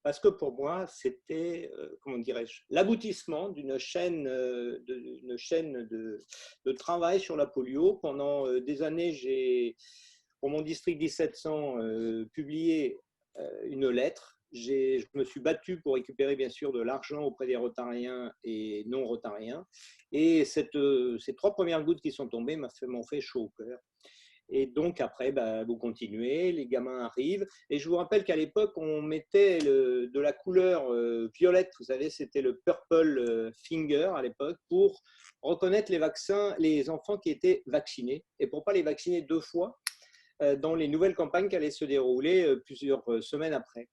Parce que pour moi, c'était, comment dirais-je, l'aboutissement d'une chaîne, de travail sur la polio. Pendant des années, j'ai, pour mon district 1700, publié une lettre. Je me suis battu pour récupérer bien sûr de l'argent auprès des rotariens et non rotariens. Et ces trois premières gouttes qui sont tombées m'ont fait chaud au cœur. Et donc après, vous continuez, les gamins arrivent. Et je vous rappelle qu'à l'époque, on mettait de la couleur violette, vous savez, c'était le purple finger à l'époque, pour reconnaître les enfants qui étaient vaccinés et pour ne pas les vacciner deux fois dans les nouvelles campagnes qui allaient se dérouler plusieurs semaines après.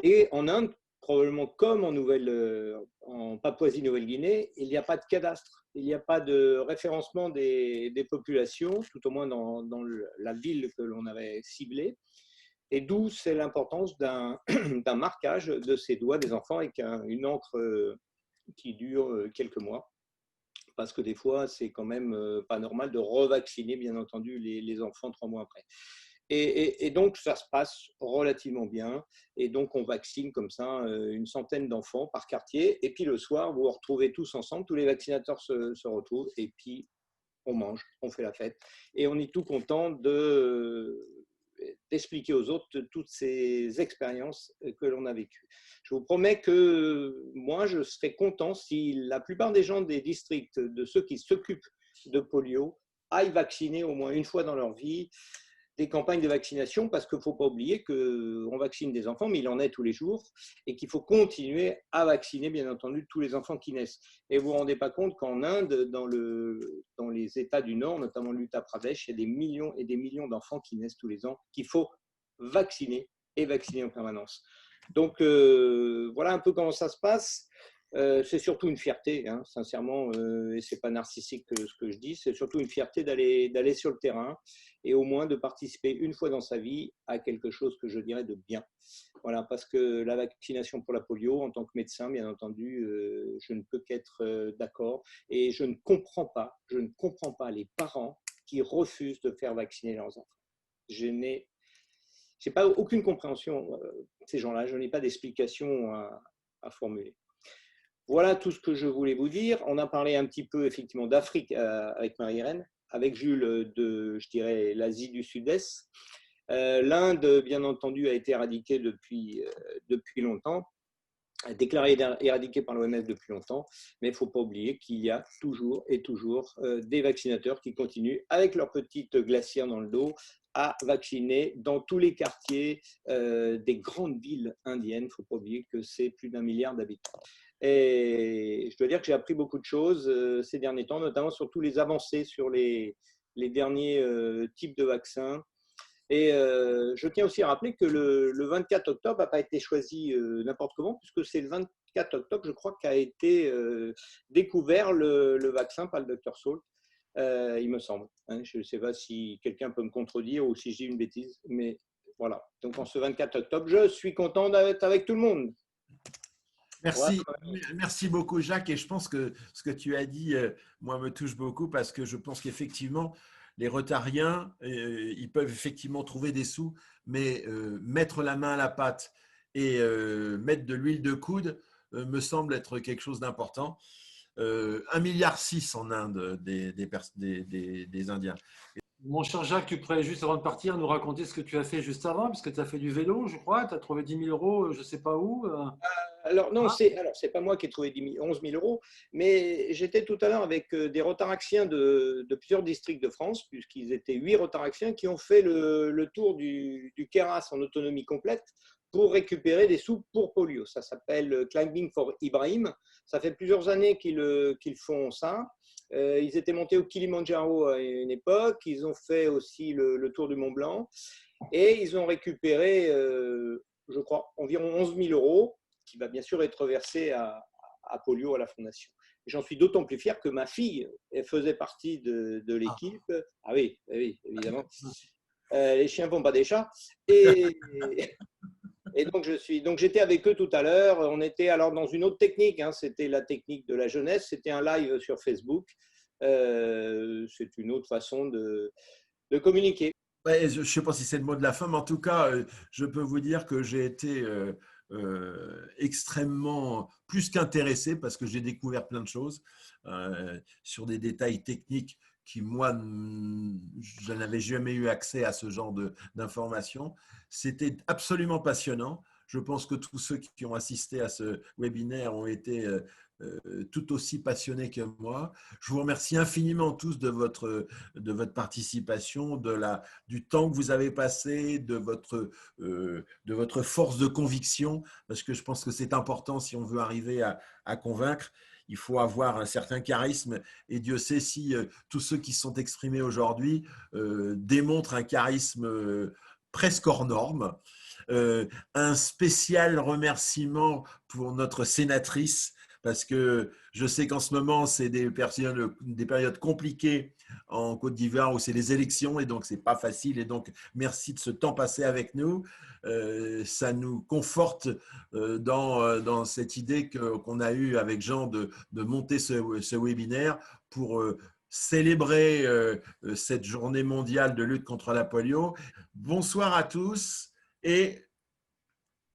Et en Inde, probablement comme en Papouasie-Nouvelle-Guinée, il n'y a pas de cadastre, il n'y a pas de référencement des populations, tout au moins dans la ville que l'on avait ciblée. Et d'où c'est l'importance d'un marquage de ces doigts des enfants avec une encre qui dure quelques mois. Parce que des fois, c'est quand même pas normal de revacciner, bien entendu, les enfants 3 mois après. Et donc, ça se passe relativement bien. Et donc, on vaccine comme ça une centaine d'enfants par quartier. Et puis, le soir, vous vous retrouvez tous ensemble. Tous les vaccinateurs se retrouvent. Et puis, on mange, on fait la fête. Et on est tout content d'expliquer aux autres toutes ces expériences que l'on a vécues. Je vous promets que moi, je serais content si la plupart des gens des districts, de ceux qui s'occupent de polio, aillent vacciner au moins une fois dans leur vie des campagnes de vaccination, parce qu'il ne faut pas oublier qu'on vaccine des enfants, mais il en est tous les jours, et qu'il faut continuer à vacciner, bien entendu, tous les enfants qui naissent. Et vous ne vous rendez pas compte qu'en Inde, dans les États du Nord, notamment l'Uttar Pradesh, il y a des millions et des millions d'enfants qui naissent tous les ans, qu'il faut vacciner et vacciner en permanence. Donc, voilà un peu comment ça se passe. C'est surtout une fierté, sincèrement, et ce n'est pas narcissique ce que je dis, c'est surtout une fierté d'aller sur le terrain et au moins de participer une fois dans sa vie à quelque chose que je dirais de bien. Voilà, parce que la vaccination pour la polio, en tant que médecin, bien entendu, je ne peux qu'être d'accord et je ne comprends pas les parents qui refusent de faire vacciner leurs enfants. Je n'ai pas aucune compréhension de ces gens-là, je n'ai pas d'explication à formuler. Voilà tout ce que je voulais vous dire. On a parlé un petit peu effectivement d'Afrique avec Marie-Irène, avec Jules de, je dirais, l'Asie du Sud-Est. L'Inde, bien entendu, a été éradiquée depuis longtemps. déclaré éradiqué par l'OMS depuis longtemps, mais il ne faut pas oublier qu'il y a toujours et toujours des vaccinateurs qui continuent avec leur petite glacière dans le dos à vacciner dans tous les quartiers des grandes villes indiennes. Il ne faut pas oublier que c'est plus d'1 milliard d'habitants. Et je dois dire que j'ai appris beaucoup de choses ces derniers temps, notamment sur tous les avancées sur les derniers types de vaccins. Et je tiens aussi à rappeler que le 24 octobre n'a pas été choisi n'importe comment, puisque c'est le 24 octobre, je crois, qu'a été découvert le vaccin par le Dr Salt, il me semble. Hein, je ne sais pas si quelqu'un peut me contredire ou si je dis une bêtise, mais voilà. Donc en ce 24 octobre, je suis content d'être avec tout le monde. Merci, merci beaucoup Jacques, et je pense que ce que tu as dit, moi, me touche beaucoup parce que je pense qu'effectivement, les Rotariens, ils peuvent effectivement trouver des sous, mais mettre la main à la pâte et mettre de l'huile de coude me semble être quelque chose d'important. 1,6 milliard en Inde des Indiens. Mon cher Jacques, tu pourrais juste avant de partir nous raconter ce que tu as fait juste avant, puisque tu as fait du vélo, je crois, tu as trouvé 10 000 euros, je ne sais pas où. Alors non, c'est pas moi qui ai trouvé 11 000 euros, mais j'étais tout à l'heure avec des Rotaraxiens de plusieurs districts de France, puisqu'ils étaient 8 Rotaraxiens qui ont fait le tour du Keras en autonomie complète pour récupérer des sous pour polio. Ça s'appelle Climbing for Ibrahim. Ça fait plusieurs années qu'ils font ça. Ils étaient montés au Kilimandjaro à une époque, ils ont fait aussi le tour du Mont Blanc et ils ont récupéré, je crois, environ 11 000 euros qui va bien sûr être versé à Polio, à la fondation. J'en suis d'autant plus fier que ma fille elle faisait partie de l'équipe. Ah oui, évidemment. Les chiens ne font pas des chats. Et donc, j'étais avec eux tout à l'heure. On était alors dans une autre technique. Hein, c'était la technique de la jeunesse. C'était un live sur Facebook. C'est une autre façon de communiquer. Ouais, je ne sais pas si c'est le mot de la fin, mais en tout cas, je peux vous dire que j'ai été extrêmement plus qu'intéressé parce que j'ai découvert plein de choses sur des détails techniques qui, moi, je n'avais jamais eu accès à ce genre d'informations. C'était absolument passionnant. Je pense que tous ceux qui ont assisté à ce webinaire ont été tout aussi passionnés que moi. Je vous remercie infiniment tous de votre participation, du temps que vous avez passé, de votre force de conviction, parce que je pense que c'est important si on veut arriver à convaincre. Il faut avoir un certain charisme et Dieu sait si tous ceux qui sont exprimés aujourd'hui démontrent un charisme presque hors norme. Un spécial remerciement pour notre sénatrice parce que je sais qu'en ce moment, c'est des périodes compliquées en Côte d'Ivoire où c'est les élections et donc ce n'est pas facile. Et donc, merci de ce temps passé avec nous. Ça nous conforte dans cette idée qu'on a eue avec Jean de monter ce webinaire pour célébrer cette journée mondiale de lutte contre la polio. Bonsoir à tous et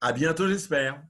à bientôt, j'espère.